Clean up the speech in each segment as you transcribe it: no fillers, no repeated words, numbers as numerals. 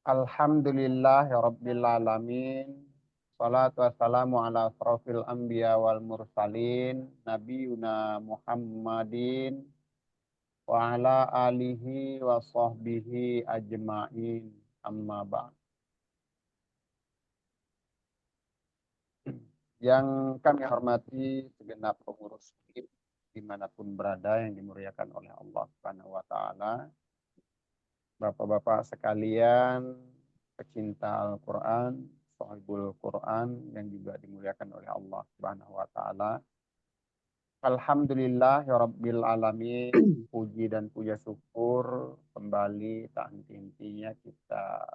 Alhamdulillah ya Rabbil Alamin. Salatu wassalamu ala asrafil anbiya wal mursalin. Nabiyuna Muhammadin. Wa ala alihi wa sahbihi ajma'in. Amma ba'd. Yang kami hormati segenap pengurus HIP dimanapun berada yang dimuliakan oleh Allah Subhanahu wa Ta'ala. Bapak-bapak sekalian, pecinta Al-Quran, sahibul Quran yang juga dimuliakan oleh Allah Subhanahu wa Ta'ala. Alhamdulillah ya Rabbil Alamin, puji dan puja syukur kembali tak henti-hentinya kita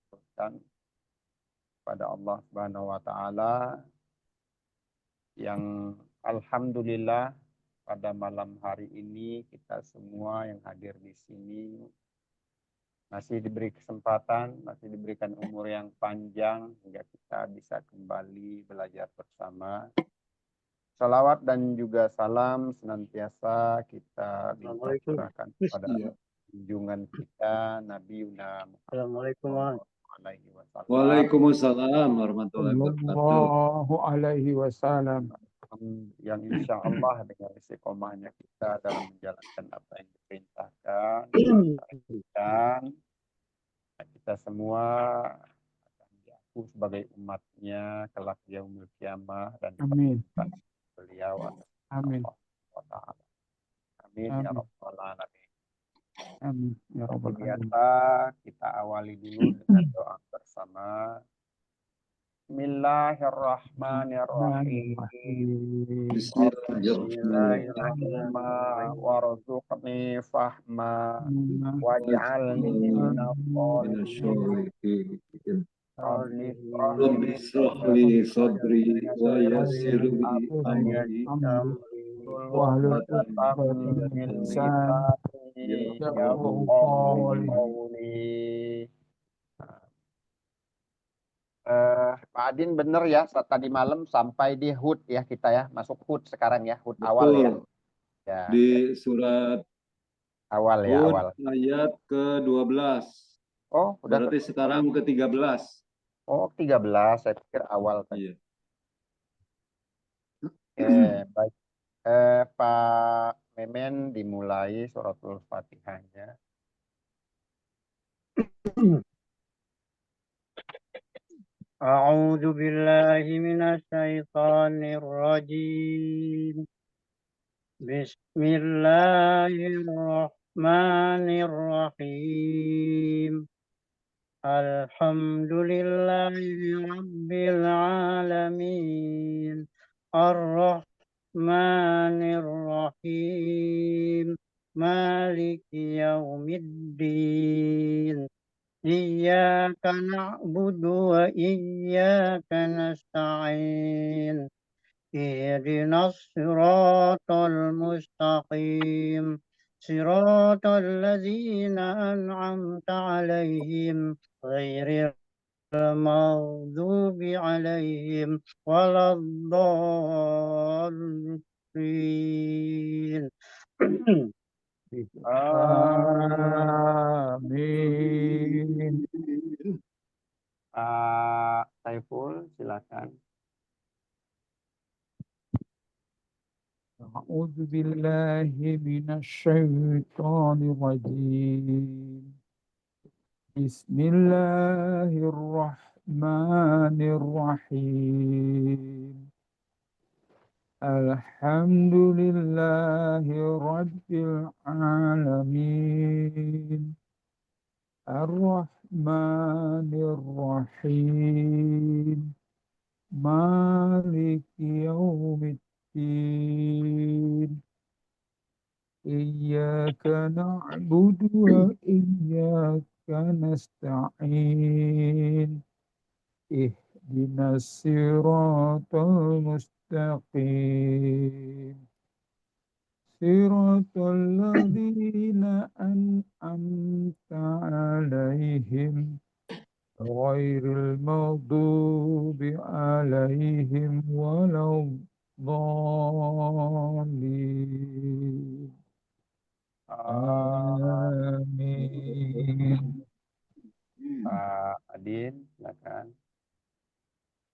berikan pada Allah Subhanahu wa Ta'ala yang alhamdulillah pada malam hari ini kita semua yang hadir di sini masih diberi kesempatan, masih diberikan umur yang panjang hingga kita bisa kembali belajar bersama. Salawat dan juga salam senantiasa kita limpahkan kepada junjungan kita Nabi Muhammad. Assalamualaikum alaihi wasallam. Waalaikumsalam warahmatullahi wabarakatuh. Sallallahu alaihi wasallam. Yang insya Allah dengan istiqomahnya kita dalam menjalankan apa yang diperintahkan, dan kita semua akan diaku sebagai umatnya kelak yaumul kiamah dan dipertemukan beliau atas Amin. Allah Ta'ala. Amin ya rabbal alamin. Amin ya rabbal alamin. Biasa kita awali dulu dengan doa bersama. Bismillahirrahmanirrahim. Bismillahirrahmanirrahim. Warzuqni fahma waj'alni minal sholihin. Rabbi israh li sadri wa yassir li amri Wahlul 'uqdatam min lisani yafqahu qawli. Pak Adin bener ya, tadi malam sampai di Hud ya kita ya, masuk Hud sekarang ya, Hud awal ya. Ya. Di surat awal Hud, ya, awal. Ayat ke-12. Oh, udah. Berarti sekarang ke-13. Oh, 13, saya pikir awal tadi. Iya. Baik. Pak Memen dimulai suratul Fatihahnya. أعوذ بالله من الشيطان الرجيم بسم الله الرحمن الرحيم الحمد لله رب العالمين الرحمن الرحيم مالك يوم الدين إياك نعبد وإياك نستعين اهدنا الصراط المستقيم صراط الذين أنعمت عليهم غير المغضوب عليهم ولا الضالين. Amin. Saiful, silakan. A'udzu billahi minasyaitonir rajim. Bismillahirrahmanirrahim. Alhamdulillahi rabbil alamin. Ar-Rahmanir Rahim. Maliki yaumiddin. Iyyaka na'budu wa iyyaka nasta'in. Ihdinas siratal mustaqim. Siratal ladzina an'amta 'alaihim ghairil maghdubi 'alaihim waladdallin. Amin.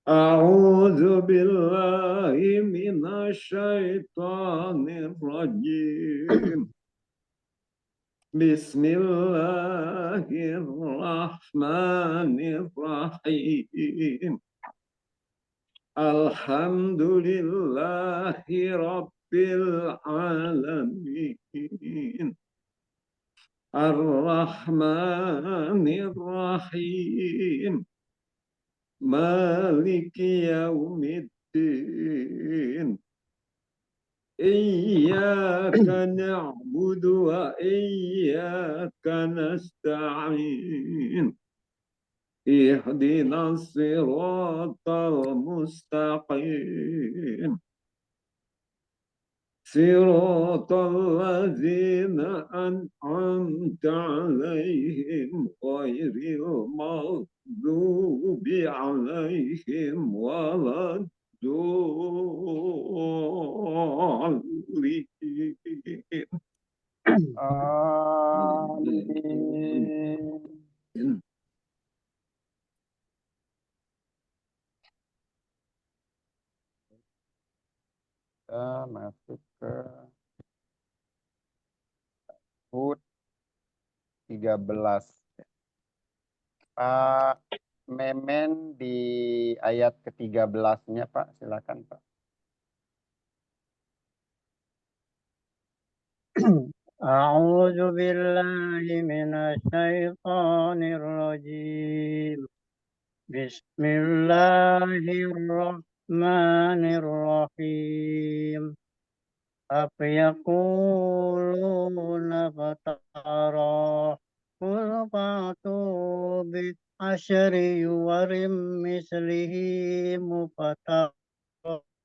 أعوذ بالله من الشيطان الرجيم بسم الله الرحمن الرحيم الحمد لله رب العالمين الرحمن الرحيم مالك يوم الدين إياك نعبد وإياك نستعين اهدنا الصراط المستقيم صراط الذين أنعمت عليهم غير المغضوب عليهم ولا الضالين Amin. Kita masuk ke Hud 13. Pak Memen di ayat ke-13-nya, Pak, silakan, Pak. أعوذ بالله من الشيطان الرجيم بسم الله الرحمن الرحيم أفيقولون افتراه قل فأتوا بعشر سور مثله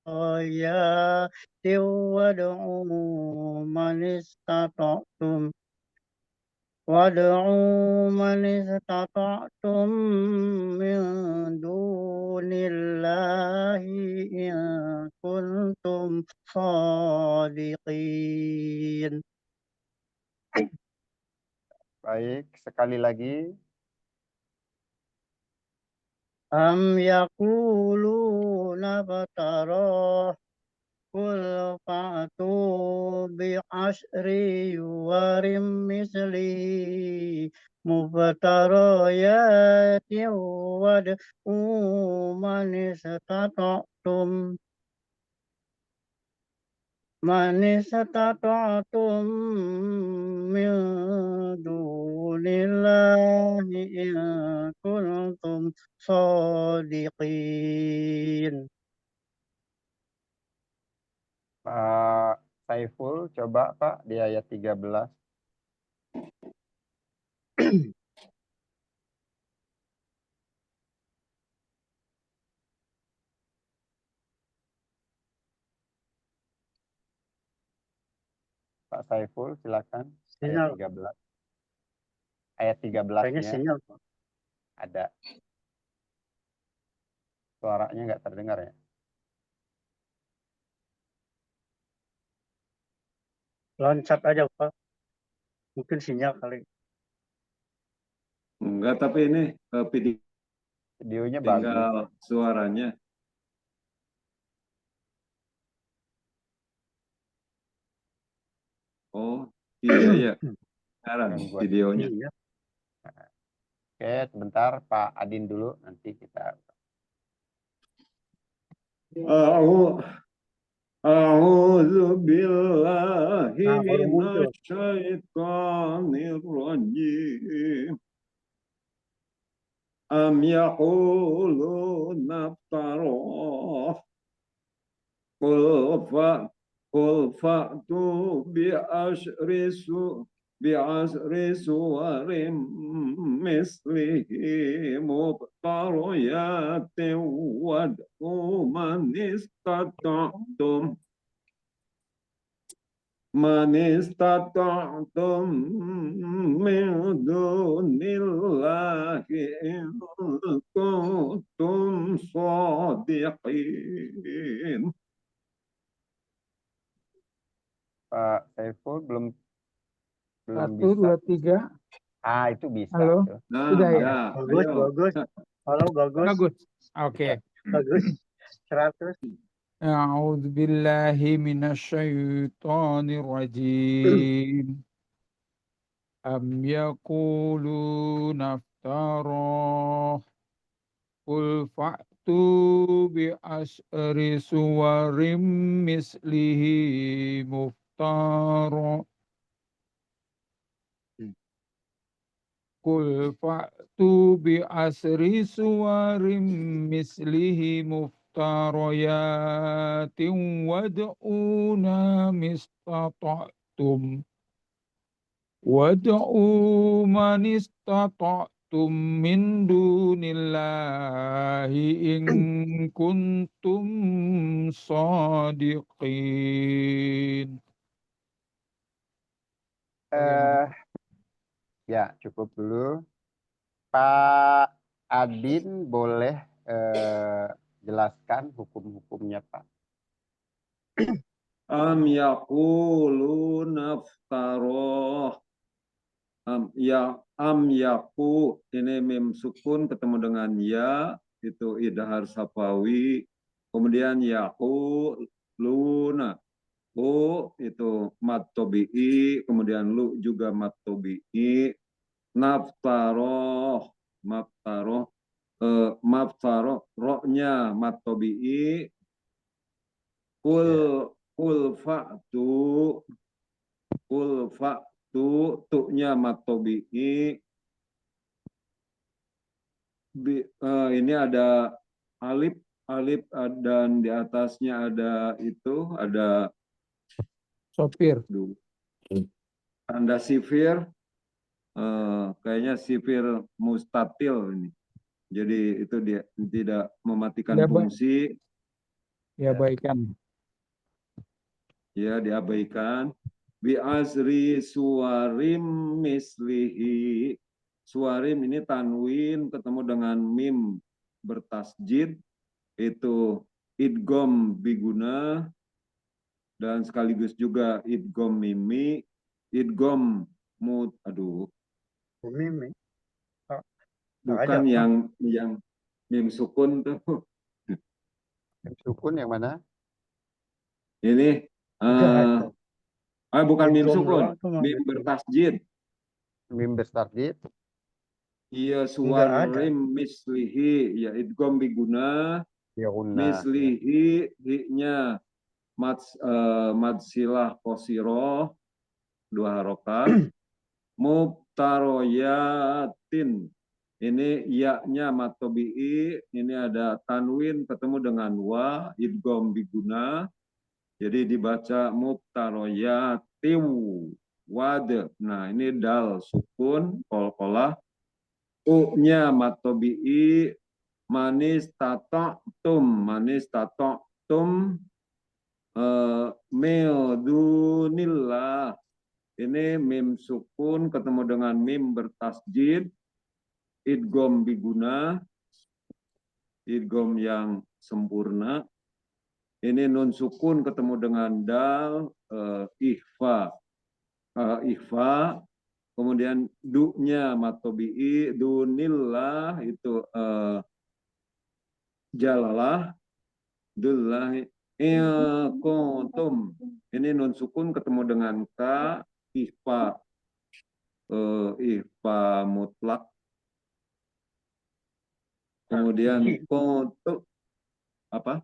مفتريات وادعوا من استطعتم من دون الله إن كنتم صادقين. Baik, sekali lagi. أم يقولون افتراه قل فأتوا بعشر سور مثله مفتريات وادعوا من استطعتم من دون الله إن كنتم صادقين. Pak Saiful, coba Pak di ayat 13. Pak Saiful, silakan. Ayat Sinyal, 13. Ayat kayaknya 13-nya sinyal, Pak. ada. Suaranya nggak terdengar ya. Loncat aja, Pak. Mungkin sinyal kali. Enggak, tapi ini video Videonya bagus. tinggal suaranya. Oh iya ya, sekarang Gangguan. videonya. Iya. Oke, sebentar Pak Adin dulu, nanti kita. أعوذ بالله Nah, baru من muncul. الشيطان الرجيم أم يقولون افتراه قل فأتوا بعشر سور مثله مفتريات وادعوا من استطعتم من دون الله إن كنتم صادقين. Pak Saiful belum 1, bisa. 2, 3. Itu bisa. Halo. Tuh. Nah, Sudah ya? ya, Bagus, ayo. bagus. Halo, bagus. Bagus. Oke. Bagus. 100. أعوذ بالله من الشيطان الرجيم أم يقولون افتراه قل فأتوا بعشر سور مثله مفترى قل فأتوا بعشر سور مثله مفتريات وادعوا من استطعتم من دون الله إن كنتم صادقين. Ya, cukup dulu. Pak Adin boleh jelaskan hukum-hukumnya, Pak. Am yaquluna iftarah. Am yaku ini mim sukun ketemu dengan ya, itu idhar safawi. Kemudian yaku luna. Itu mat tobi'i, kemudian lu juga mat tobi'i. Naftaroh, maftaroh, roknya mat tobi'i. Kul fa'tu, tu'nya mat tobi'i. Ini ada alif dan di atasnya ada Sopir. tanda sifir, kayaknya sifir mustatil ini. Jadi itu dia tidak mematikan fungsi. Diabaikan. Ya, diabaikan. Bi azri suwarim mislihi. Suwarim ini tanwin ketemu dengan mim bertasjid, itu idgom biguna dan sekaligus juga idgom mimi, idgom Mimi. bukan yang mim sukun tuh. Sukun yang mana? Ini bukan mim sukun, mim bertasjid. Mim bertasjid. Iya, suwarim mislihi, ya idgom biguna, mislihi, hi-nya madsilah qasiroh, 2 harokat. Mubtaroyatin, ini ya-nya matobi'i, ini ada tanwin ketemu dengan wa, idgom biguna, jadi dibaca mubtaroyatiu wad. Nah, ini dal sukun qalqalah, u-nya matobi'i, manis tata'tum mil dunillah. Ini mim sukun ketemu dengan mim bertasjid, idgom biguna, idgom yang sempurna. Ini nun sukun ketemu dengan dal, ikhfa. Kemudian du-nya matobi'i, dunillah itu jalalah, dullahi kuntum. Ini nun sukun ketemu dengan ka, ikhfa mutlak. Kemudian kuntum apa?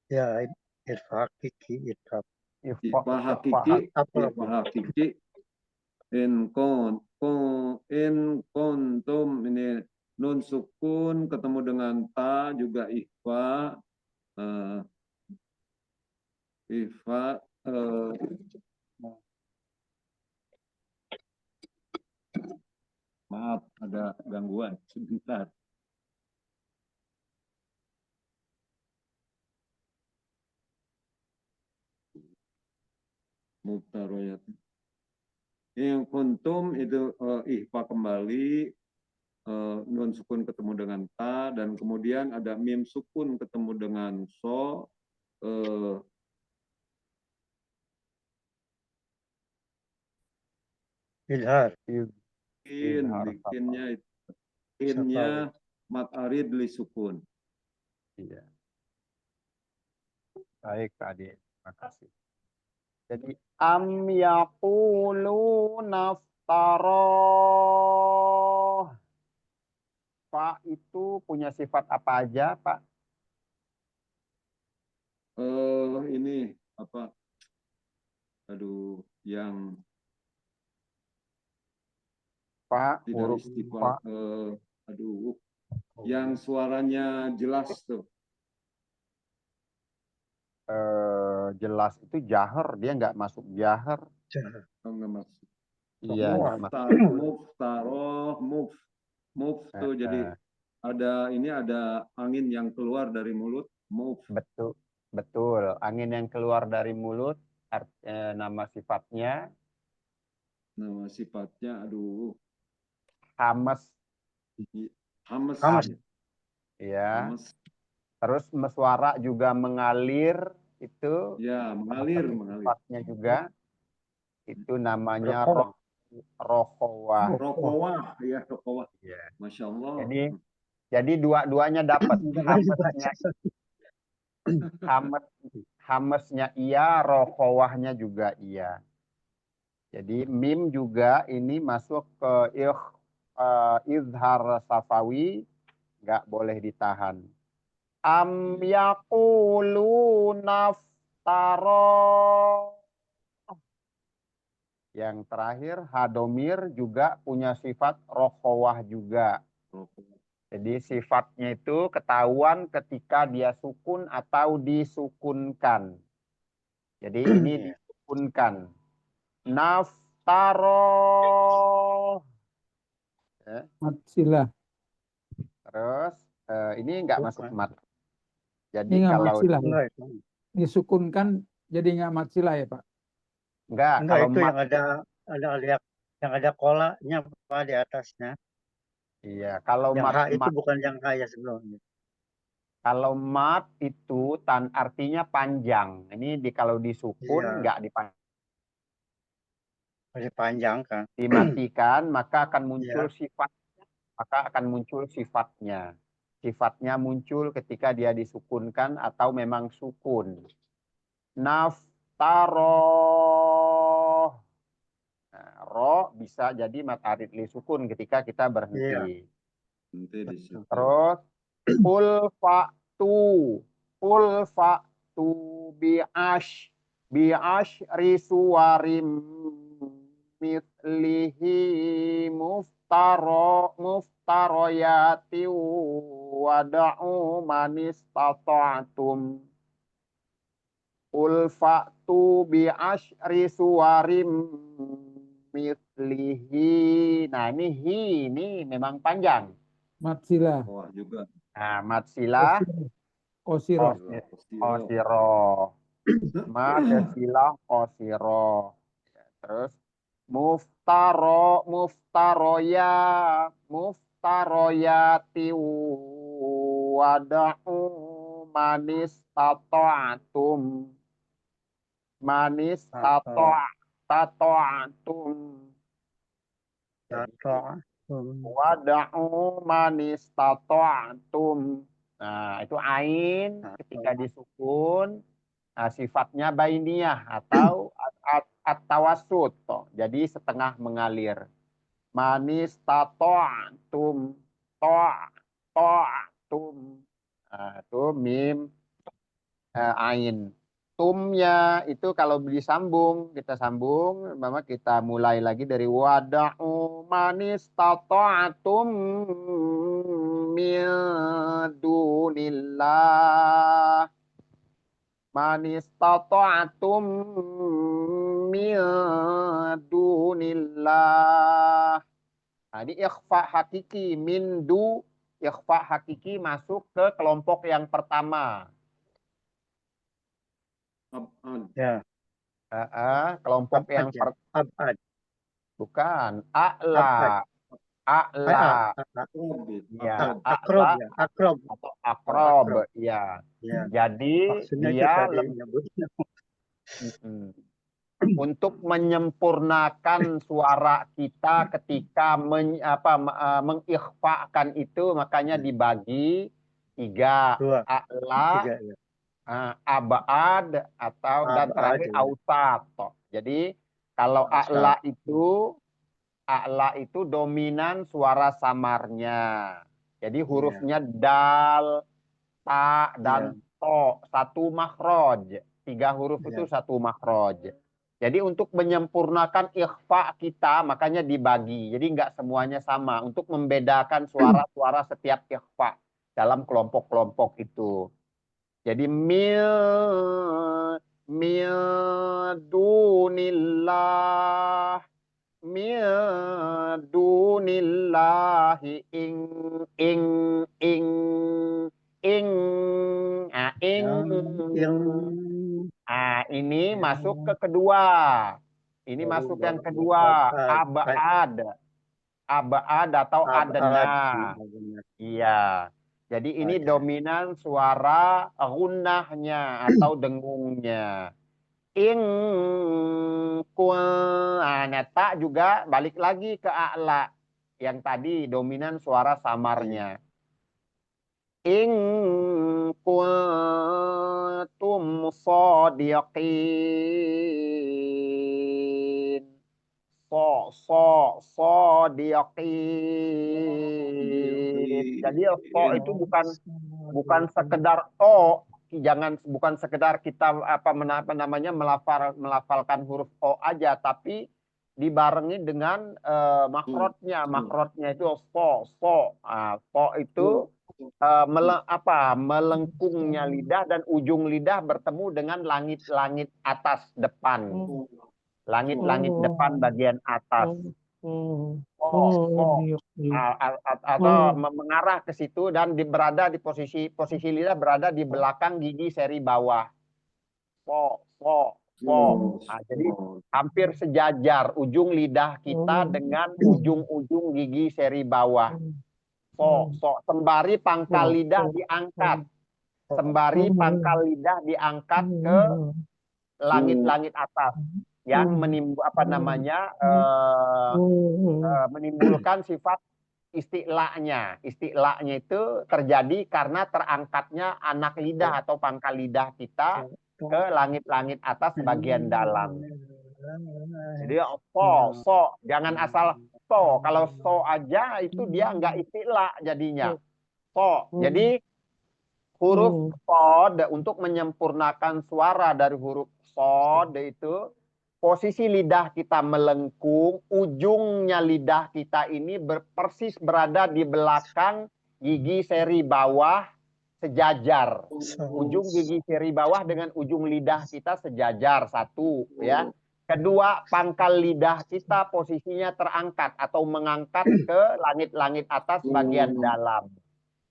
Ya, irfa hakiki, Ikhfa hakiki. In kuntum, ini nun sukun ketemu dengan ta juga ikhfa. Maaf, ada gangguan sebentar. Mubtaroyat. Yang kuntum itu ikhfa kembali, nun sukun ketemu dengan ta, dan kemudian ada mim sukun ketemu dengan so. Ilhar. Bikinnya mat arid li sukun. Iya. Baik, Pak Adi. Terima kasih. Jadi am yaquluna naftaroh. Pak itu punya sifat apa aja, Pak? Ini apa? Aduh, yang Pak, tidak huruf istighfar. Pak. Aduh, yang suaranya jelas tuh. Jelas itu jahar, dia nggak masuk jahar. Oh, nggak masuk. Iya, nggak masuk. Move tuh. Jadi ada angin yang keluar dari mulut. Move. Betul, betul. Angin yang keluar dari mulut, nama sifatnya Nama sifatnya, aduh, hames. hames. Hames. Ya. Hames. Terus suara juga mengalir, itu Ya, mengalir. sifatnya juga. Itu namanya Rokoh. rokhawah. Rokowah, ya rokowah. Ya. Masya Allah. Jadi dua-duanya dapat. Hamesnya iya, rokhawahnya juga iya. Jadi mim juga ini masuk ke izhar safawi, nggak boleh ditahan. Am yaqulu naftaro. Yang terakhir hadomir juga punya sifat rokhawah juga. Jadi sifatnya itu ketahuan ketika dia sukun atau disukunkan. Jadi ini disukunkan. Naftaro. Matsilah. Terus ini nggak masuk mat. Jadi Ini nggak kalau matsilah. Enggak itu. Disukunkan jadi nggak matsilah ya Pak? enggak, Enggak kalau itu mat, yang ada kolanya Pak di atasnya. iya, kalau Yang H itu mat, bukan yang H ya sebelumnya. kalau mat itu artinya panjang. Ini kalau disukun Iya. nggak dipanjang. Masih panjang kan. Dimatikan maka akan muncul Iya. sifatnya. Sifatnya muncul ketika dia disukunkan atau memang sukun. Naftaroh. Nah, ro bisa jadi mat arid li sukun ketika kita berhenti. Nanti di situ. Terus pul fa'tu bi'ash risuwarim mislihi muftaroyati wada'u manistata'tum. Ulfa'tu bi'ashri suwarim mislihi. Nah ini memang panjang. Matsilah. Wah juga. Nah matsilah Kosiro. kosiro. Matsilah kosiro. Terus muftaroyati wada'u manistata'tum. Tato'atum. Wada'u manistato'atum. Nah, itu ain ketika disukun, nah, sifatnya bainiyah atau at-tawassut. Jadi setengah mengalir. Manistato'atum. To'atum. Nah, itu mim ain. Tumnya itu kalau disambung, kita sambung, maka kita mulai lagi dari wada'u manistata'atum min dunillah. Manistata'atum min dunillah. Nah, ini ikhfa hakiki, ikhfa hakiki masuk ke kelompok yang pertama. Ya. Kelompok yang Abad. bukan a'la. Ya, Akrob ya. Akrob. Atau akrob, ya. Jadi Maksudnya dia untuk menyempurnakan suara kita ketika mengikhfakan itu, makanya dibagi 3 Dua. a'la, 3 ya. abad atau dan Abad terakhir ya. ausat. Jadi kalau Ausat. a'la itu dominan suara samarnya. Jadi hurufnya Iya. dal, ta, Iya. dan to, satu makhraj. 3 huruf itu Iya. satu makhraj. Jadi untuk menyempurnakan ikhfa kita makanya dibagi. Jadi nggak semuanya sama untuk membedakan suara-suara setiap ikhfa dalam kelompok-kelompok itu. Jadi mil dunillah, mil dunillahi ing ing ing ing Yang ini masuk ke kedua. Ini masuk yang kedua, abad. Abad atau adna. Iya. Jadi ini dominan suara gunnahnya atau dengungnya. Ing ta juga balik lagi ke a'la. Yang tadi dominan suara samarnya. In kuntum shadiqin. Shadiqin. Jadi itu bukan sekedar bukan sekedar kita melafalkan huruf o aja, tapi dibarengi dengan makrotnya. Makrotnya itu so. Itu melengkungnya lidah dan ujung lidah bertemu dengan langit-langit atas depan. Langit-langit depan bagian atas. Atau mengarah ke situ dan berada di posisi lidah berada di belakang gigi seri bawah. Jadi hampir sejajar ujung lidah kita dengan ujung-ujung gigi seri bawah. Sembari pangkal lidah diangkat. Sembari pangkal lidah diangkat ke langit-langit atas yang menimbulkan sifat isti'la'nya. Isti'la'nya itu terjadi karena terangkatnya anak lidah atau pangkal lidah kita ke langit-langit atas bagian dalam. Jadi jangan asal kalau aja itu dia nggak isti'la jadinya. Jadi huruf sod untuk menyempurnakan suara dari huruf sod itu posisi lidah kita melengkung, ujungnya lidah kita ini persis berada di belakang gigi seri bawah sejajar. Ujung gigi seri bawah dengan ujung lidah kita sejajar, satu ya. Kedua, pangkal lidah kita posisinya terangkat atau mengangkat ke langit-langit atas bagian dalam.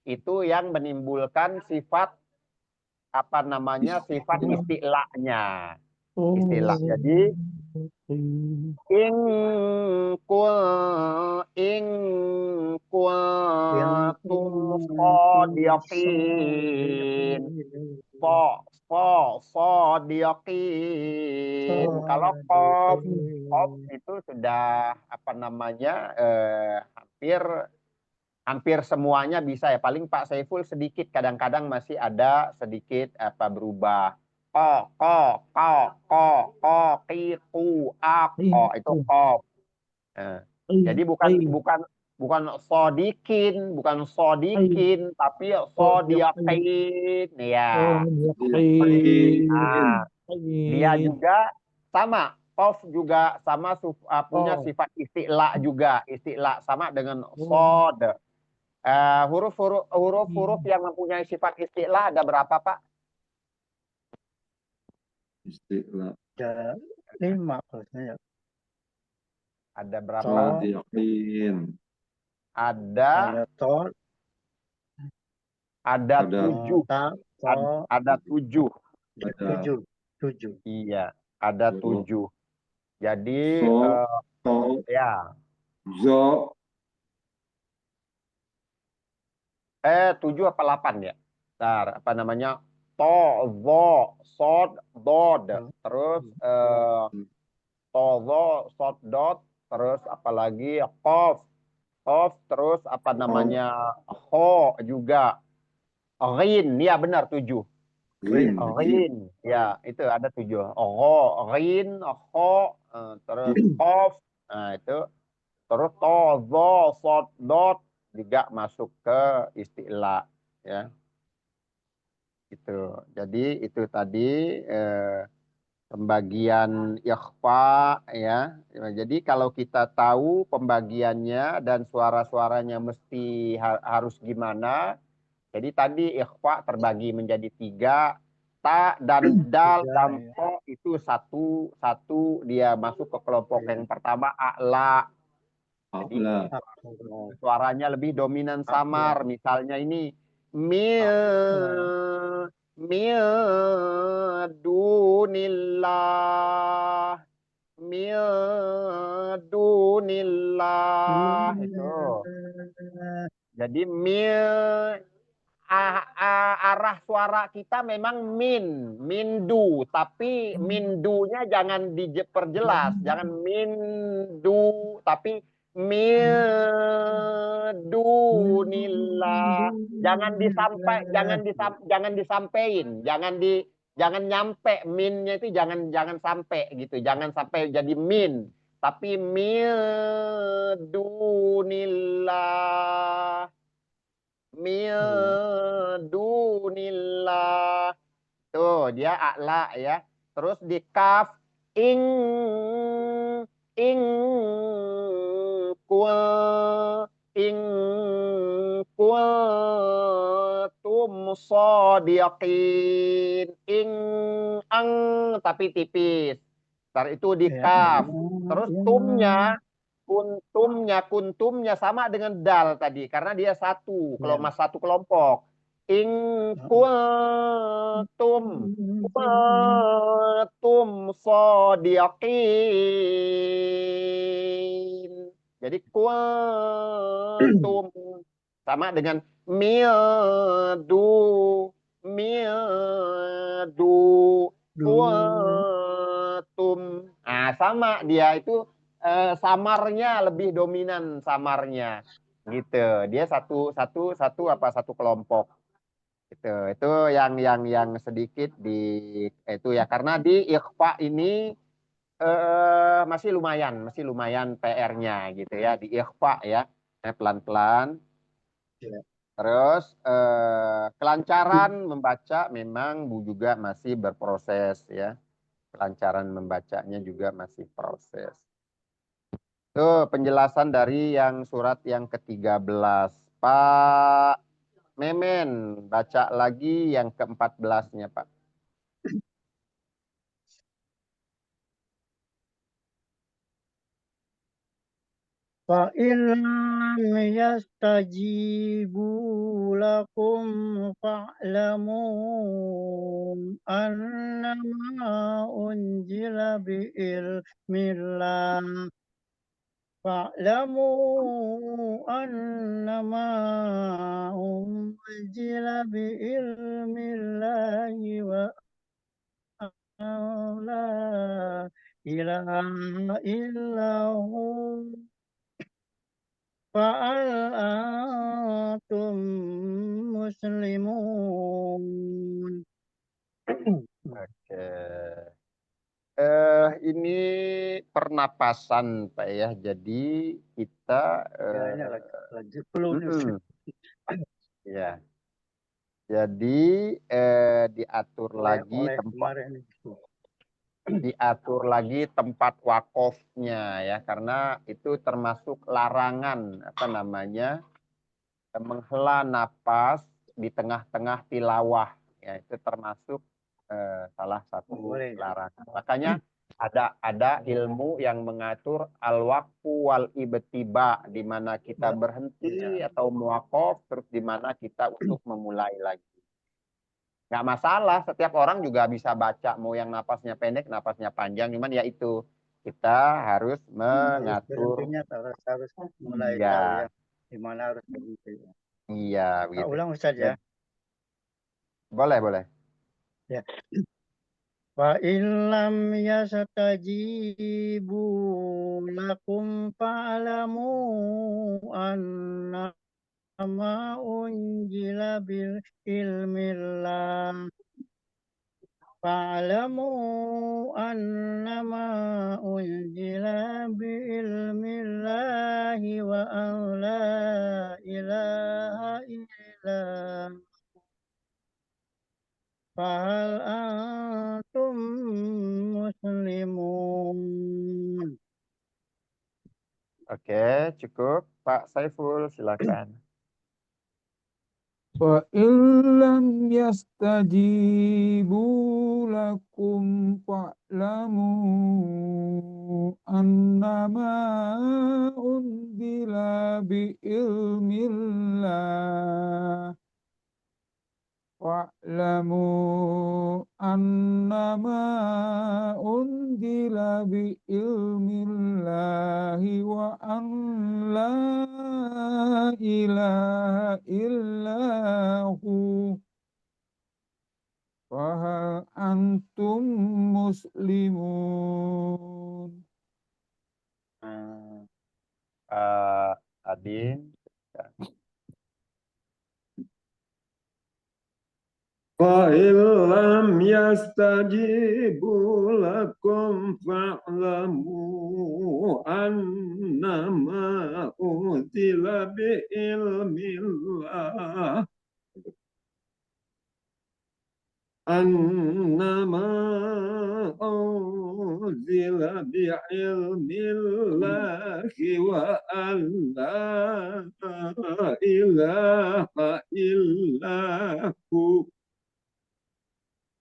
Itu yang menimbulkan sifat sifat isti'la'nya. Istilah. Jadi in kuntum shadiqin. Shadiqin. Kalau qaf itu sudah hampir semuanya bisa ya. Paling Pak Saiful sedikit kadang-kadang masih ada sedikit berubah. Itu qaf. Jadi bukan sodikin, tapi sodiqin ya. Dia juga sama, qaf juga sama punya sifat isti'la juga, isti'la sama dengan sod. Huruf-huruf yang mempunyai sifat isti'la ada berapa, Pak? Istilah. Ada 5 harusnya ya. Ada berapa? Shadiqin. Ada to, ada 7. Ada 7. 7. Iya, ada 7. Jadi ya. Zo. 7 apa 8 ya? Bentar, to, zo, sod, dod. Terus to, zo, sod, dod. Terus apalagi qaf, terus ho juga. Rin, ya benar 7. Rim. Rin, ya itu ada 7. Rin, terus Qaf, nah itu. Terus to, zo, sod, dot juga masuk ke istilah, ya. Itu. Jadi itu tadi pembagian ikhfa, ya. Jadi kalau kita tahu pembagiannya dan suara-suaranya mesti harus gimana. Jadi tadi ikhfa terbagi menjadi 3, ta dan dal dan to itu satu dia masuk ke kelompok yang pertama a'la. Jadi A'la. suaranya lebih dominan samar. Misalnya ini mil mil dunillah mil dunillah itu. Jadi arah suara kita memang mindu, tapi mindunya jangan diperjelas, jangan mindu, tapi midunillah, jangan disampaikan, jangan nyampe minnya itu jangan sampai gitu, jangan sampai jadi min, tapi midunillah. Dunillah. Tuh, dia a'la ya. Terus di kaf ing kul ing kuntum shadiqin. Ang tapi tipis. Ntar itu di kaf. Terus kuntumnya sama dengan dal tadi karena dia satu satu kelompok. In kuntum shadiqin. Jadi kuntum sama dengan mildu kuntum. Nah, sama dia itu samarnya lebih dominan samarnya gitu. Dia satu kelompok. Itu yang sedikit di itu ya karena di ikhfa ini masih lumayan PR-nya gitu ya di ikhfa ya. Pelan-pelan. Terus kelancaran membaca memang Bu juga masih berproses ya. Kelancaran membacanya juga masih proses. Itu penjelasan dari yang surat yang ke-13. Pak Memen, baca lagi yang ke-14-nya, Pak. فإن لم يستجيبوا لكم فاعلموا أنما أنزل بعلم الله وأن لا إله إلا هو فهل أنتم مسلمون. Oke. Ini pernapasan, Pak ya. Jadi kita ya. Jadi diatur lagi tempat wakofnya ya karena itu termasuk larangan menghela napas di tengah-tengah tilawah ya itu termasuk salah satu larangan. Makanya ada ilmu yang mengatur al-waqfu wal ibtiba di mana kita berhenti atau muwaqaf terus di mana kita untuk memulai lagi. Nggak masalah, setiap orang juga bisa baca mau yang napasnya pendek, napasnya panjang, cuman ya itu kita harus mengatur. Harus mulai Iya. tahu ya gimana harus berhenti. Iya, begitu. Ulang Ustaz ya. Boleh. Ya. Fa illam yastajibu lakum fa'lamu anna ma unjila bil ilmillah fa'lamu annama unjila bi ilmillahi wa an la ilaha illa fahal antum muslimun. Oke, cukup. Pak Saiful, silakan. Fa illam yastajibu lakum fa'lamu annama unzila bi ilmillah wa'lamu annama unzila bi ilmillahi wa an la ilaha illahu fahal antum muslimun. Adin. فإن لم يستجيبوا لكم فاعلموا أنما أنزل بعلم الله أنما أنزل بعلم الله وأن لا إله إلا هو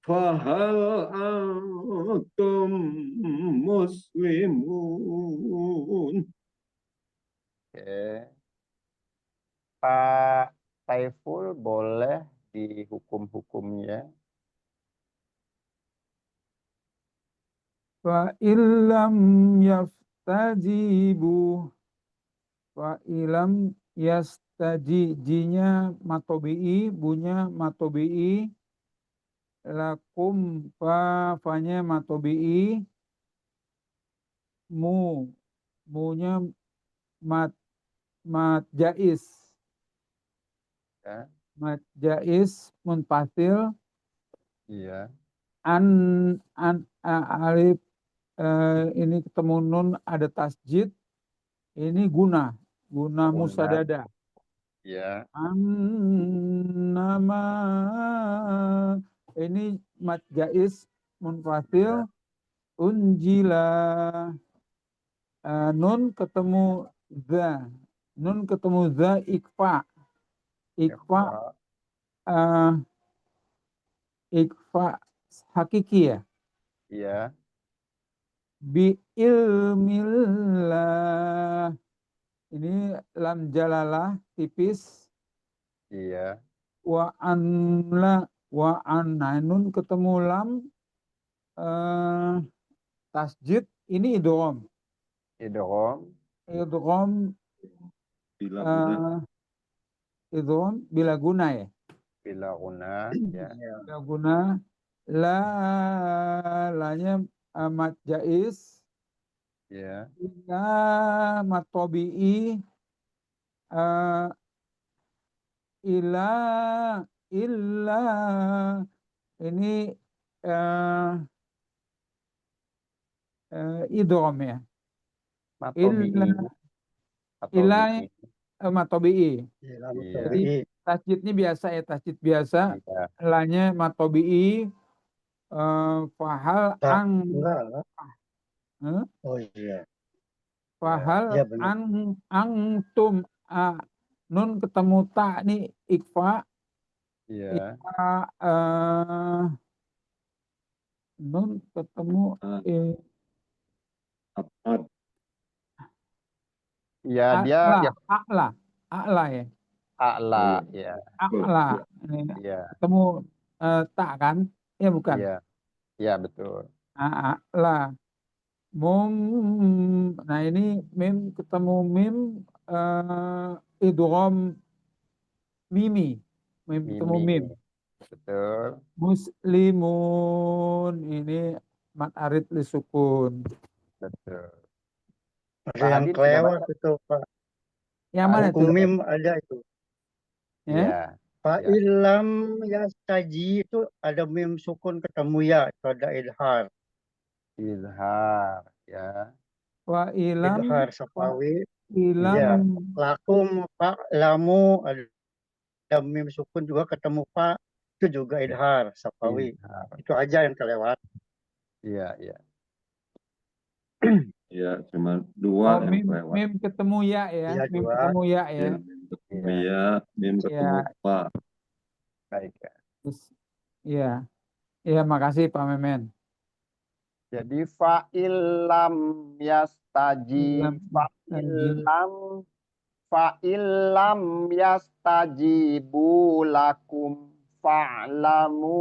فهل أنتم مسلمون. Oke. Pak Saiful boleh dihukum-hukumnya. Fa illam yastajibu fa illam yastajijinya matobi'i, bunya matobi'i, lakum fanya matobi'i, munya mat jais, Ya. mat jais munfasil, Iya. Alif ini ketemu nun ada tasjid, ini guna Guna. musadada. Iya. Nama ini mat jais munfasil, unjila nun ketemu ikfa ikfa hakiki ya. Iya. Bi ilmillah ini lam jalalah tipis. Iya. Wa nun ketemu lam tasjid, ini idgham Bila guna. idgham bila guna ya. Bila guna, ya. Bila guna lanya mat jais, Ya. mat tabi'i, illa ini idgham ya. Illa mat tabi'i. Jadi tasjidnya biasa ya, tasjid biasa. Iya. Lanya mat tabi'i, fahal Oh iya. fahal Ya, benar. antum nun ketemu ta nih ikfa. Iya. Nun ketemu Iya, dia ya a'la ya. a'la, ya. A'la ini Iya. ketemu ta kan? Ya bukan. Iya. Iya, betul. A'la. Nah ini mim ketemu mim idgham mimi. Mim ketemu mim. Betul. Muslimun ini mat arid li sukun. Betul. Ada yang kelewat itu Pak. Yang mana itu? Hukum mim ada itu. Ya. Iya. Fa ilam yastaji itu ada mim sukun ketemu ya, itu ada idhar. Izhar. Ya. Wa ilam Idhar wa safawi. ilam Ya. Lakum fa lamu ada mim sukun juga ketemu fa, itu juga idhar safawi. Izhar. Itu aja yang kelewat. Iya, iya. Ya, cuma oh dua yang mim lewat. mim ketemu ya ya. Iya, Mim dua. ketemu ya ya. Mim ketemu Iya. ya, mim ketemu Ya. pa. Baik. Terus, ya. Ya, makasih Pak Memen. Jadi fa'ilam yastaji Ilam yastaji. fa'ilam yastajibu lakum fa'lamu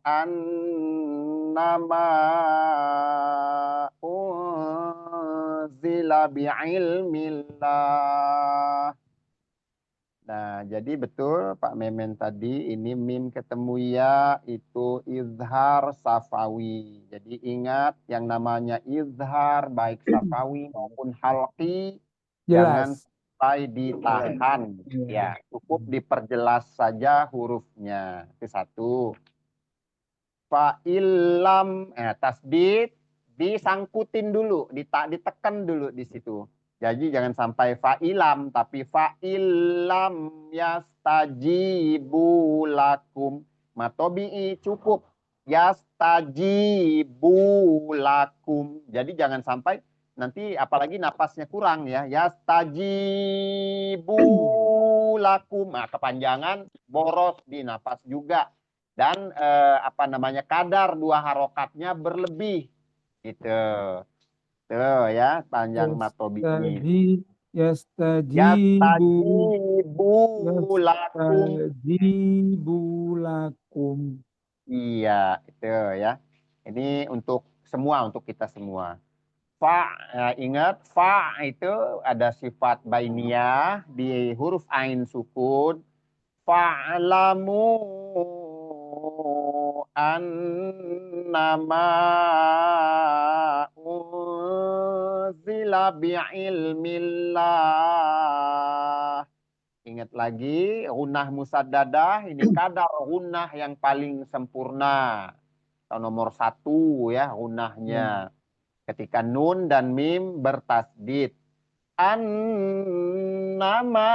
annama unzila bi'ilmillah. Nah, jadi betul Pak Memen tadi ini mim ketemu ya itu izhar safawi. Jadi ingat yang namanya izhar baik safawi maupun halqi jangan Jelas. sampai ditahan. Iya. Ya, cukup diperjelas saja hurufnya. Itu satu. Fa'ilam tasdid disangkutin dulu, ditekan dulu di situ. Jadi jangan sampai fa'ilam, tapi fa'ilam yastajibu lakum. Matobi'i cukup. Yastajibu lakum. Jadi jangan sampai nanti apalagi napasnya kurang ya. Yastajibu lakum. Nah, kepanjangan boros di napas juga. Dan apa namanya kadar dua harokatnya berlebih. Gitu. Tuh ya, panjang matobi'i. Yastajibu Yastajibu lakum. yastajibu lakum. Iya, itu ya. Ini untuk semua, untuk kita semua. Fa, ingat fa itu ada sifat bainiyah di huruf ain sukun. Fa'lamu annama unzila bi'ilmillah. Ingat lagi, gunnah musaddadah ini kadar gunnah yang paling sempurna. Atau nomor 1 ya gunnahnya. Ketika nun dan mim bertasdid. Annama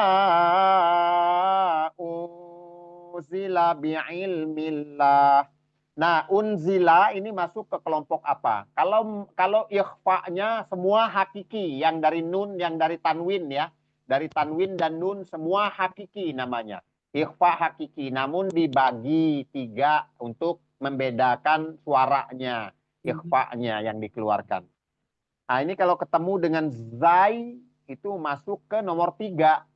unzila bi'ilmillah. Nah, unzila ini masuk ke kelompok apa? Kalau ikhfa'nya semua hakiki, yang dari nun, yang dari tanwin ya. Dari tanwin dan nun semua hakiki namanya. Ikhfa hakiki, namun dibagi 3 untuk membedakan suaranya, ikhfa'nya yang dikeluarkan. Nah, ini kalau ketemu dengan zai itu masuk ke nomor 3.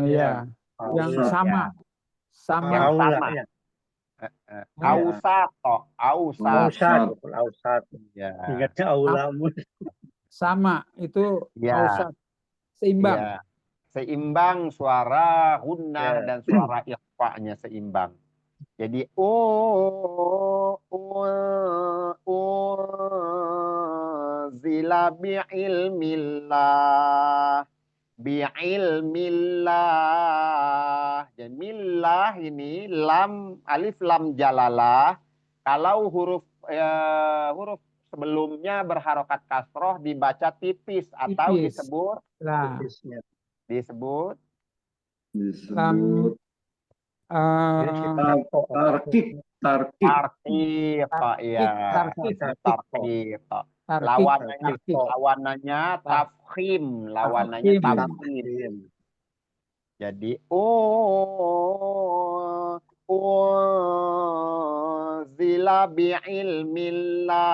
Ya, yang Ausat. sama. Sama. Yang Aula, sama. ya. Ausat, ausat. Ausat, ausat. Ya. Ingatnya aulamu. Sama itu Ya. ausat. Seimbang. Ya. Seimbang suara gunnah Ya. dan suara ikhfa-nya seimbang. Jadi zila bi'ilmillah. Bi'ilmillah. Dan millah ini lam alif lam jalalah. Kalau huruf sebelumnya berharokat kasroh dibaca tipis atau Tipis. disebut Nah, disebut Disebut tarkik. tarkib, Pak ya. Tarkib. Tarkib. Tarkib. Lawanannya tafkhim, lawanannya tafkhim. Jadi zila bi'ilmillah.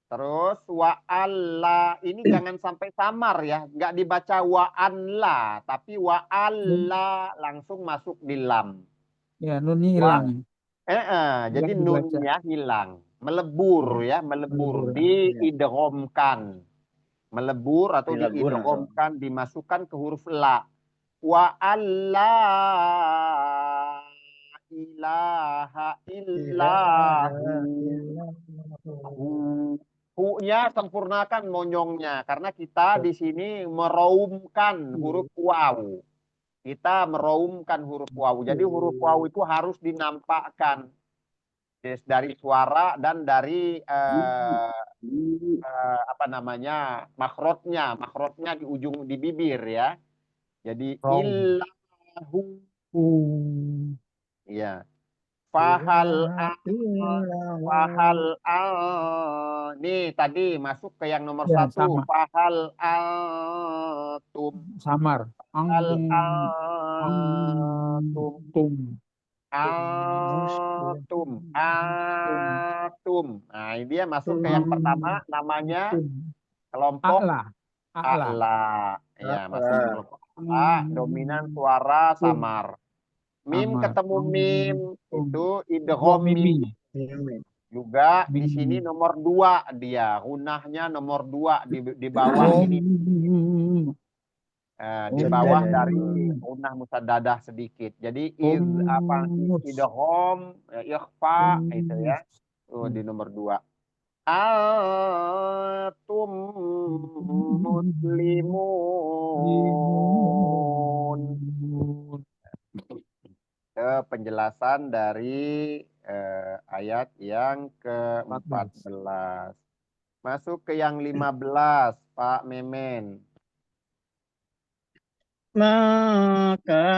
Terus wa'alla ini jangan sampai samar ya, nggak dibaca wa'anla, tapi wa'alla langsung masuk di lam. Ya, nunnya hilang. Jadi dibaca. nunnya hilang, melebur ya, melebur, diidghamkan. Melebur atau diidghamkan, dimasukkan ke huruf la. Wa'alla ilaha illahu. Hu-nya sempurnakan monyongnya karena kita di sini meraumkan huruf waw. Kita meraumkan huruf waw. Jadi huruf waw itu harus dinampakkan dari suara dan dari apa namanya makrotnya di ujung di bibir ya. Jadi Raum. illahu ya. Fahal nih tadi masuk ke yang nomor Ya, 1. sama. Fahal antum. Samar. Fahal antum. Tum. Atum. Nah, ini dia masuk ke yang pertama namanya kelompok A'la. A'la. a'la. Ya, masuk ke kelompok a'la, dominan suara samar. Mim Samar. ketemu mim itu Dua idgham mimi. mim. Juga di sini nomor 2 dia, gunahnya nomor 2 di bawah ini. Di bawah dari gunah musaddadah sedikit. Jadi idgham, ikhfa itu ya. Di nomor 2. Antum muslimun. Penjelasan dari ayat yang ke-14. Masuk ke yang 15, Pak Memen. Maka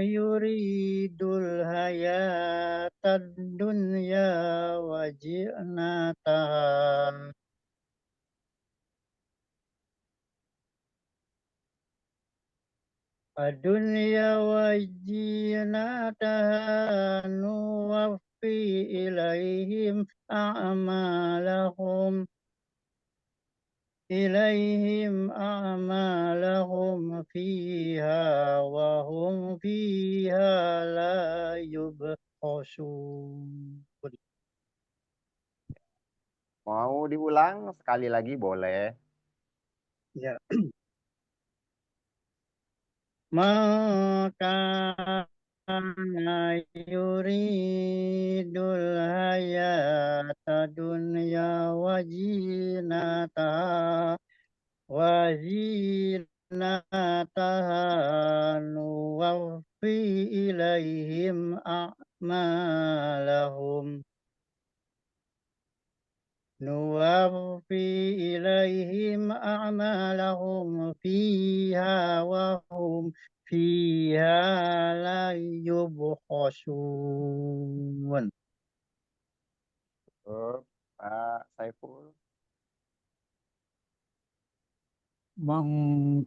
yuridul hayatad dunya waji'nataha Adunya waji'nataha nuwaffi ilaihim a'malahum fiha wa hum fiha la yubkhasun. Mau diulang sekali lagi boleh. Ya. Maka yuridul hayata dunya wazinataha nuwaffi ilaihim a'malahum fiha wa hum fiha la yubkhasun. Pak Saiful. Man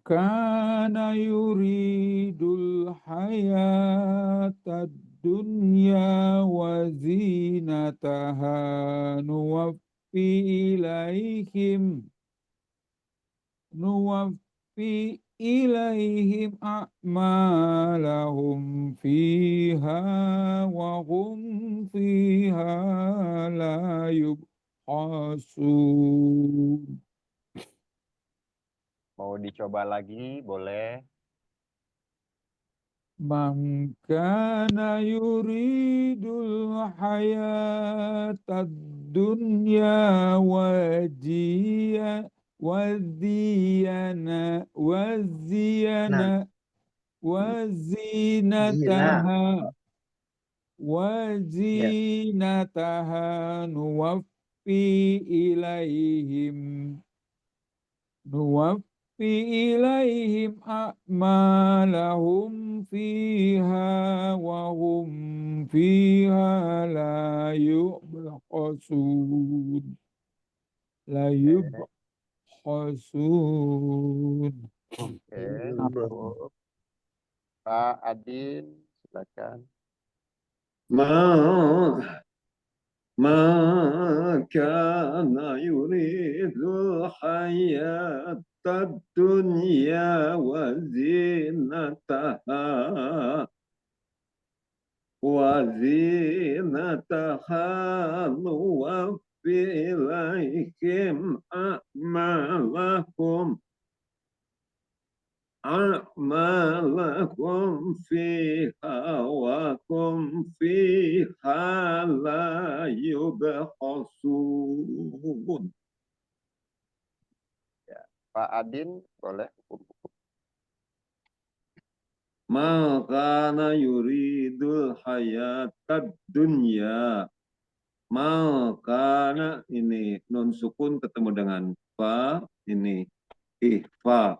kana yuridul hayatad dunya wa zinataha nuwaffi ilaihim a'malahum fiha wa hum fiha la yubkhasun. Mau dicoba lagi boleh. Man kana yuridul hayatad dunya wazinataha nuwaffi ilaihim a'malahum fiha wa hum fiha la yubkhasun. Oke. Pak Adin, silakan. ما كان يريد الحياة الدنيا وزينتها نوفي إليهم أعمالكم فيها وهم فيها لا يبخسون. Pak Adin boleh. Ma kana yuridul hayatad dunya. Ma kana ini nun sukun ketemu dengan fa, ini ihfa,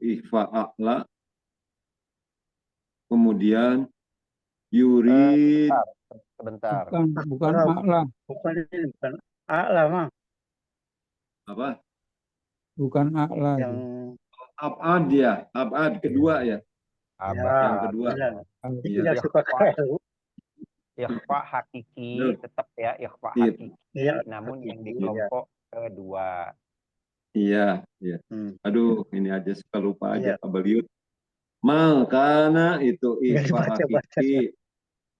ihfa a'la, kemudian yurid, Sebentar. Bukan A'la. a'la, Bukan ini, bukan a'la, Mang. apa? bukan a'la. Yang Abad ya, abad kedua ya, yang kedua. benar. Itu Iya. yang suka keliru. Ikhfa hakiki Betul. tetap ya, ikhfa Iya. hakiki, Iya, namun yang di hakiki, kelompok kedua. Iya, iya. Hmm. Aduh, ini aja suka lupa aja Iya. Pak Baliut. Makana itu Nggak ihfa dibaca-baca. hakiki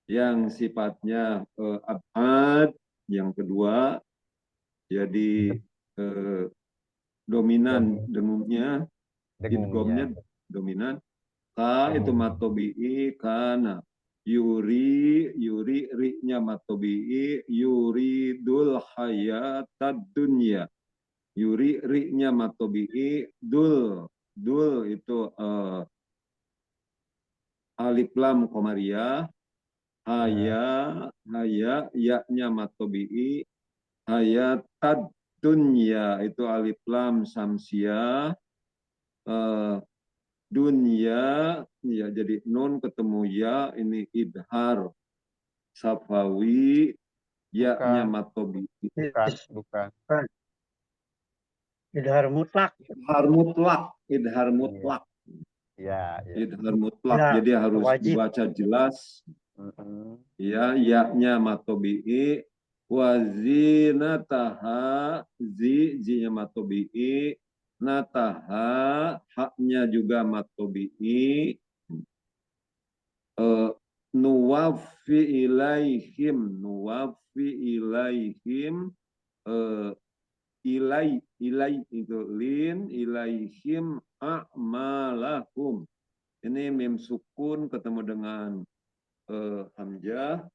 yang sifatnya abad, yang kedua jadi dominan dengungnya, idgomnya dominan. Ka itu matobi'i kana. Yuri ri-nya matobi'i, yuridul hayatad dunya. Yuri ri-nya matobi'i, dul itu alif lam komariah, haya ya-nya matobi'i, hayatad dunya itu alif lam samsiah, dunya ya jadi nun ketemu ya, ini idhar safawi, ya-nya matobi'i. Bukan. Idhar mutlak. Idhar mutlak. Ya, Idhar mutlak, Ya, jadi harus wajib. dibaca jelas. Ya, ya-nya matobi'i, wazinataha, zi-nya matobi'i, nataha, haknya juga matobi'i, nuwaffi ilaihim, ilai itu lin, ilaihim a'malahum. Ini mim sukun ketemu dengan hamzah,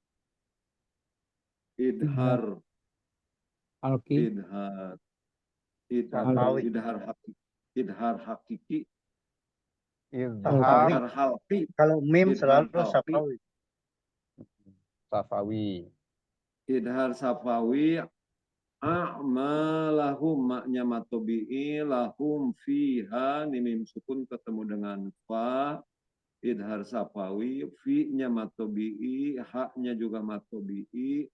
idhar Alki, idhar hakiki, Izhar idhar halqi, Kalau mim idhar selalu safawi. safawi. idhar safawi, a'malahum, maknya matobi'i, lahum fiha, ini mim sukun ketemu dengan fa, idhar safawi, fi-nya matobi'i, haknya juga matobi'i,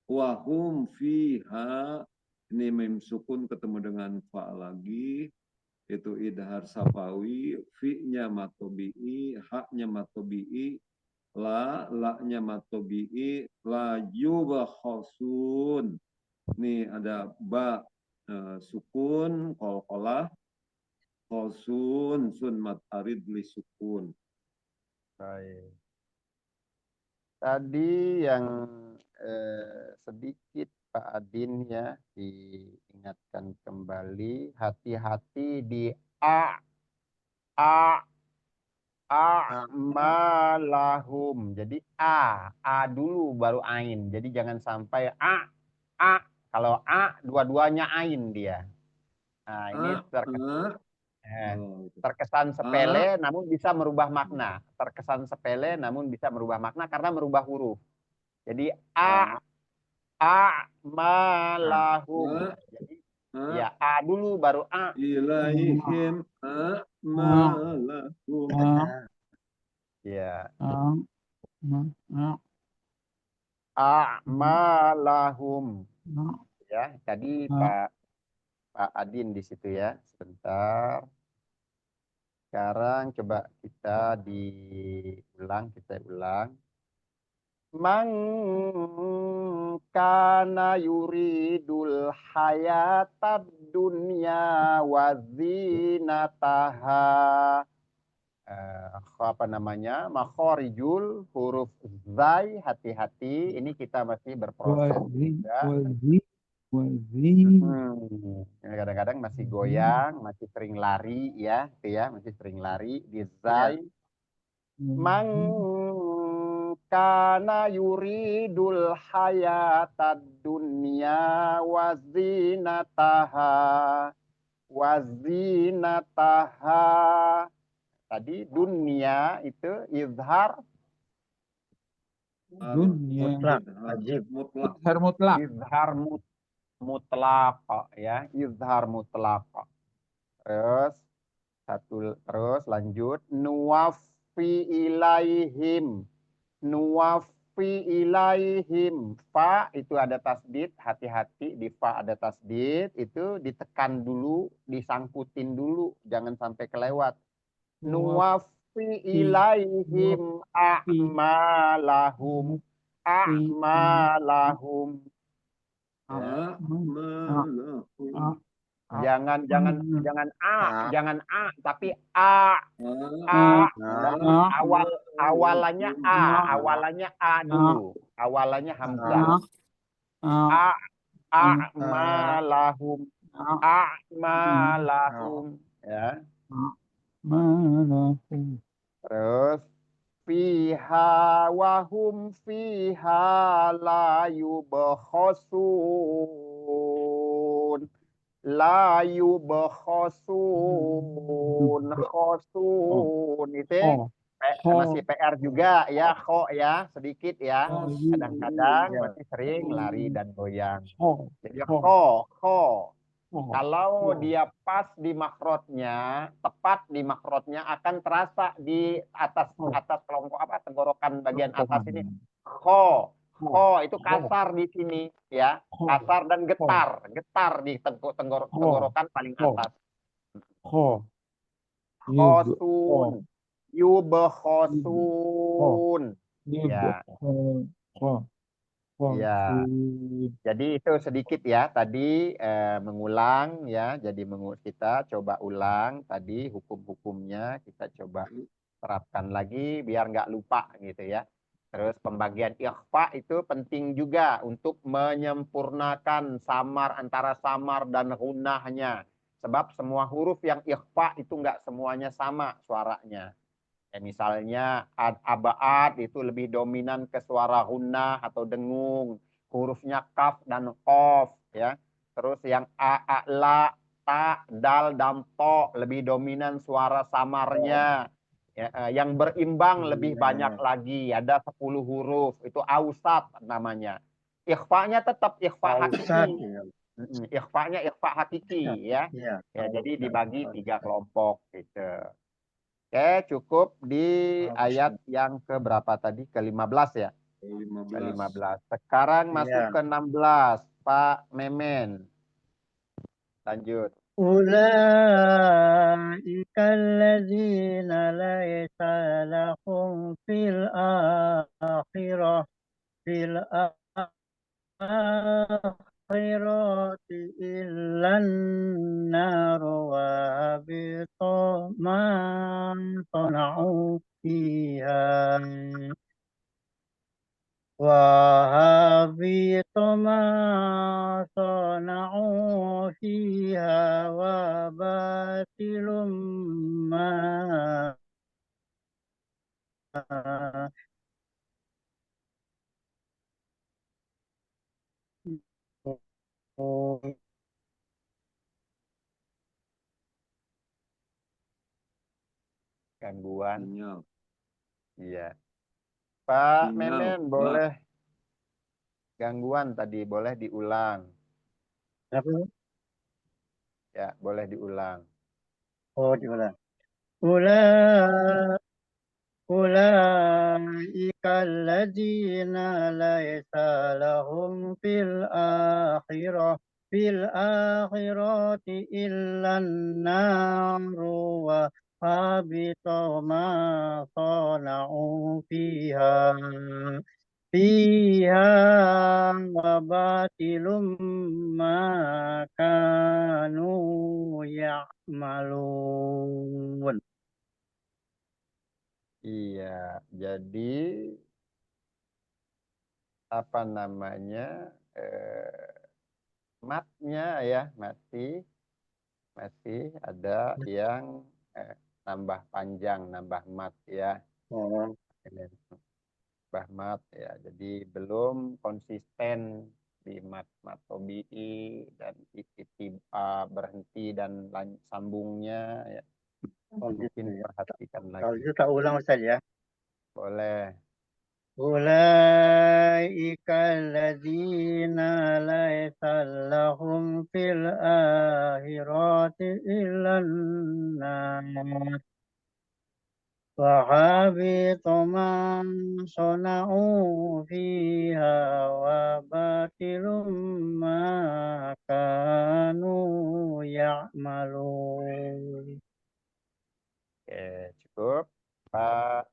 wahum fiha, ini mim sukun ketemu dengan fa lagi, itu idhar safawi, fi-nya matobi'i, haknya matobi'i, la-nya matobi'i, la yubakhosun. Ini ada ba sukun, qalqalah, khosun, sun mat arid li sukun. Baik. Tadi yang sedikit Pak Adin ya diingatkan kembali, hati-hati di malahum. Jadi a dulu baru ain. Jadi jangan sampai a. Kalau a dua-duanya ain dia. Nah, ini terkesan sepele namun bisa merubah makna. Terkesan sepele namun bisa merubah makna karena merubah huruf. Jadi malahum. Jadi ya a dulu baru a. Ilaihim a'malahum. Ya. A'malahum. Ya, tadi Pak Adin di situ ya. Sebentar. Sekarang coba kita ulang. Man kana yuridul hayatad dunya wa zinataha. Apa namanya, makhorijul huruf zai, hati-hati, ini kita masih berproses juga. Kadang-kadang masih goyang, masih sering lari ya, itu ya, masih sering lari di zai. Man kana yuridul hayatad dunya wa zinataha wazinataha. Tadi dunia itu izhar Dunia. Mutlak, wajib. Mutlak. Izhar mutlak. izhar mutlaq ya, izhar mutlaq. Terus lanjut nuwaffi ilaihim. Nuwaffi ilaihim. Fa itu ada tasdid, hati-hati di fa ada tasdid, itu ditekan dulu, disangkutin dulu, jangan sampai kelewat. Nuwaffi ilaihim a'malahum. A'malahum. Ya. Jangan tapi awalannya dulu, awalannya hamzah. A'malahum ya. Terus fiha wahum fiha la yubkhasun. La yubkhasun. Khosun itu masih PR juga ya, kho ya, sedikit ya. Kadang-kadang masih sering lari dan goyang. Jadi kho. Kalau dia pas di makrotnya, tepat di makrotnya, akan terasa di atas kelompok tenggorokan bagian atas ini. Kho itu kasar di sini ya, kasar dan getar di tenggorokan paling atas. Khosun, yubkhosun. Ya. Ya. Jadi itu sedikit ya tadi mengulang ya. Jadi kita coba ulang tadi hukum-hukumnya, kita coba terapkan lagi biar nggak lupa gitu ya. Terus pembagian ikhfa itu penting juga untuk menyempurnakan samar antara samar dan gunahnya. Sebab semua huruf yang ikhfa itu nggak semuanya sama suaranya. Ya, misalnya abad itu lebih dominan ke suara gunnah atau dengung, hurufnya kaf dan qof ya. Terus yang la, ta, dal dan to lebih dominan suara samarnya. Ya, yang berimbang lebih banyak lagi, ada 10 huruf, itu ausat namanya. Ikhfanya tetap ikhfa hakiki. Ikhfanya ikhfa hakiki ya. Ya, jadi dibagi 3 kelompok gitu. Oke, cukup di ayat yang ke-berapa tadi? Ke-15 ya? Ke-15. Sekarang masuk ke 16. Pak Memen. Lanjut. Ulaika alladzina laisa lahum fil akhirati illan nar wa habita ma sana'u fiha وهبط ما صنعوا فيها وباطل ما Gangguan. Iya. Pak Memen, boleh gangguan tadi, boleh diulang. Ya, boleh diulang. Oh, diulang. Ulaika alladzina laisa lahum fil akhirati illan naru wa habita ma sana'u fiha wa batilum ma kanu ya'malun. Iya, jadi apa namanya? Matnya ya masih ada yang nambah panjang, nambah mat ya. Nambah mat ya. Jadi belum konsisten di matobi'i dan berhenti dan sambungnya ya. Oh gitu Mungkin ya. perhatikan Kalau lagi. itu tak ulang Ustaz ya. Boleh. Ulaika alladzina laisa lahum fil akhirati illan nar. Wa habitu ma sana'u fiha wa batilum ma kanu ya'malun. Oke, cukup. Pak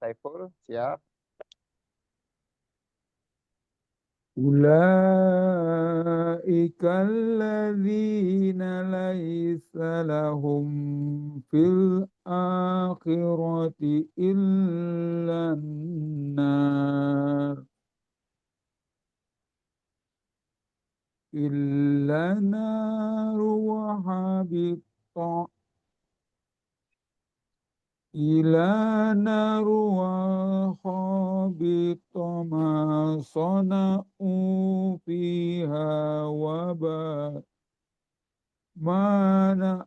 Saiful, siap. Ulaika alladzina laisa lahum fil akhirati illan nar. Illa naru wa habita ila naru wa habita ma sana'u fiha wa mana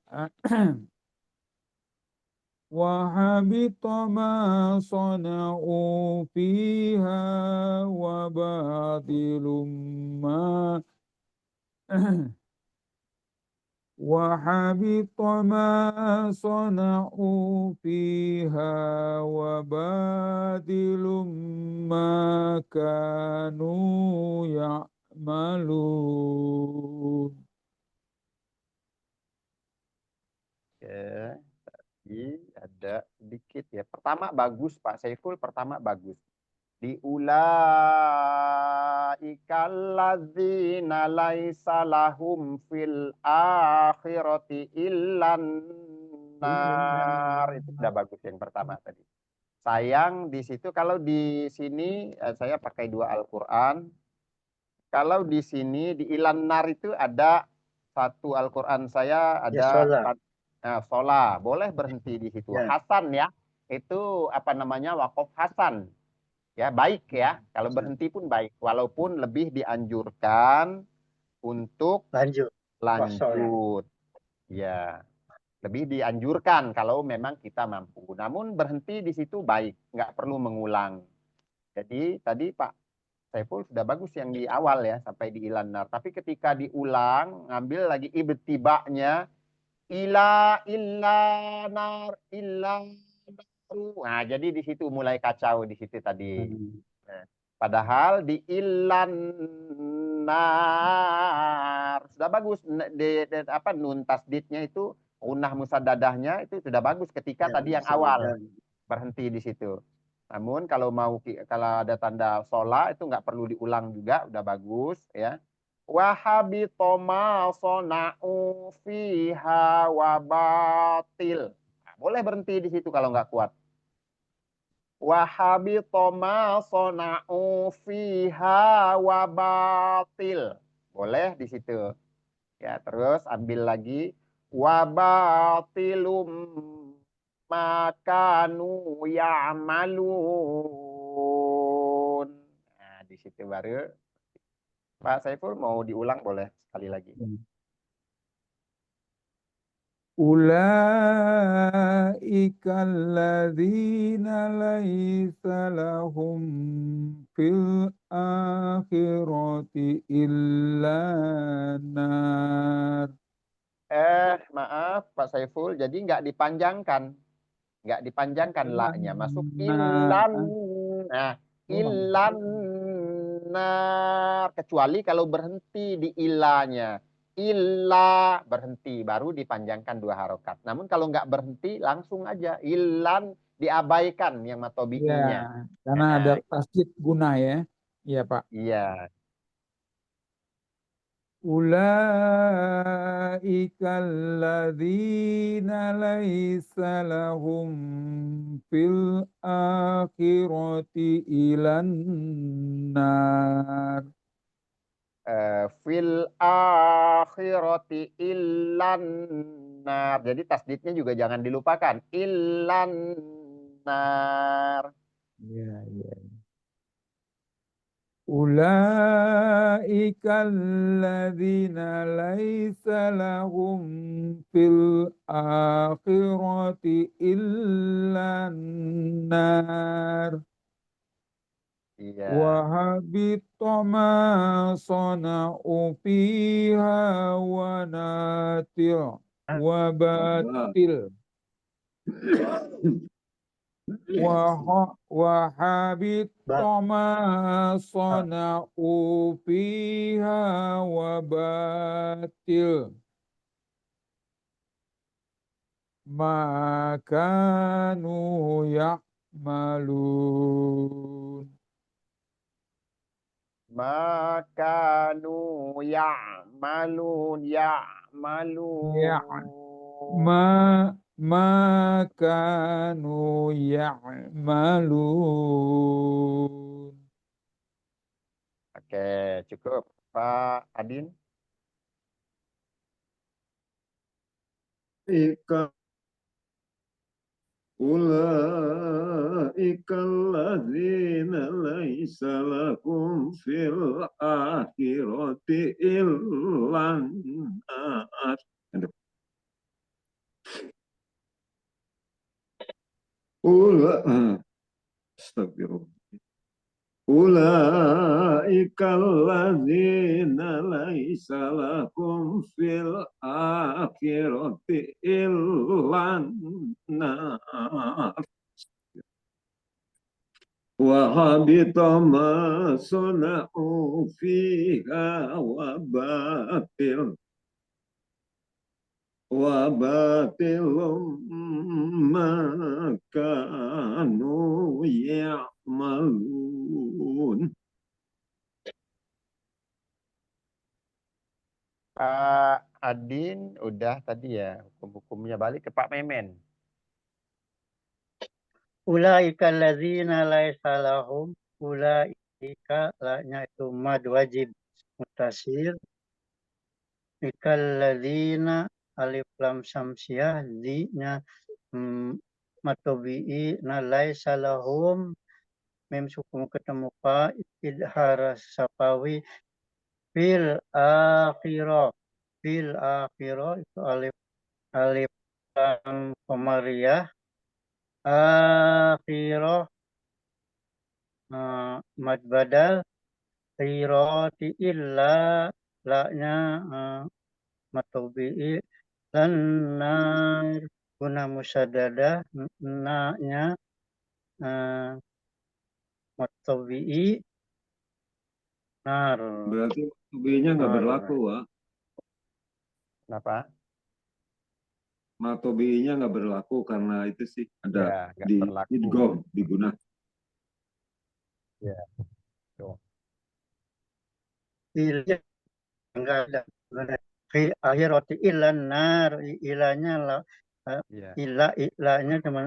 wa habita ma sana'u fiha wa batilum ma وحبط ما صنعوا فيها وباطل ما كانوا يعملون. Oke, tadi ada sedikit ya. Pertama bagus Pak Saiful, pertama bagus. Di ulaikal ladzina laisa lahum fil akhirati illan nar. Itu sudah bagus yang pertama tadi. Sayang di situ kalau di sini saya pakai dua Al-Qur'an. Kalau di sini di ilan nar itu ada satu Al-Qur'an saya Ya ada sholat. sholah. Boleh berhenti di situ. Ya. Hasan ya. Itu apa namanya? Waqaf hasan. Ya, baik ya. Kalau berhenti pun baik. Walaupun lebih dianjurkan untuk Lanjut. Wassalam. lanjut. Ya, lebih dianjurkan kalau memang kita mampu. Namun berhenti di situ baik. Nggak perlu mengulang. Jadi tadi Pak Saiful sudah bagus yang di awal ya. Sampai di ilanar. Tapi ketika diulang, ngambil lagi ibtibaknya. Ilanar. Nah, jadi di situ mulai kacau di situ tadi. Nah, padahal di ilanar sudah bagus apa nun tasdidnya itu unah musaddadahnya itu sudah bagus ketika Ya, tadi yang bisa awal jadi. berhenti di situ. Namun kalau kalau ada tanda sholat itu nggak perlu diulang juga, udah bagus ya. Wahabito ma sona'u fiha wabatil. Nah, boleh berhenti di situ kalau nggak kuat. Wahabito ma sona'u fiha wabatil. Boleh di situ. Ya, terus ambil lagi wabatilum makanu ya'malun. Nah, di situ baru Pak Saiful mau diulang boleh sekali lagi. Ulaika alladzina laisa lahum fil akhirati illa nar. Maaf Pak Saiful, jadi nggak dipanjangkan. Nggak dipanjangkan la-nya. Masuk ilan. Nah, ilan nar. Kecuali kalau berhenti di ilanya. Illa berhenti. Baru dipanjangkan 2 harokat. Namun kalau nggak berhenti langsung aja. Ilan diabaikan yang Ya, matobi'inya. karena ada tasdid guna ya. Iya, Pak. Iya. Ulaika alladzina laisa lahum fil akhirati ilan nar. Fil akhirati illan nar. Jadi tasdidnya juga jangan dilupakan. Illan nar. Iya, iya. Ulaika alladzina laisa lahum fil akhirati illa nar. Iya. Wahabita ma sana'u fiha wa natil wa batil wahabita ma sana'u fiha wa batil ma kanu ya'malun. Makanu ya'malun Ya, ya'malun. ma kanu ya'malun. Oke, cukup Pak Adin. Ika ulaika alladzina laisa lahum fil akhirati illan nar. Astagfirullah. Ulaika alladzina laisa lahum fil akhirati illan nar. Wa habita ma sana'u fiha wa batilum ma kanu ya'malun. Pak Adin udah tadi ya hukum-hukumnya, balik ke Pak Memen. Ulaika alladzina laisa lahum, ulaika la-nya itu mad wajib mutasir. Ikalladzina alif lam samsiah, di-nya matobi'i na laisa lahum, mem sukun ketemu fa, idhar sapawi, fil akhirah itu alif lam komariah, akhirah mad badal, khirati illa, la-nya matobi'i, lan nar guna musaddadah, na-nya matobi'i, nar. Berarti B-nya nggak berlaku, Wak. Kenapa? Matobi-nya nggak berlaku karena itu sih ada Ya, nggak di berlaku. idgham digunakan. Ya, tuh. Enggak ada. Fi akhirati ilan nar, ilanya la, Ya. ilanya cuma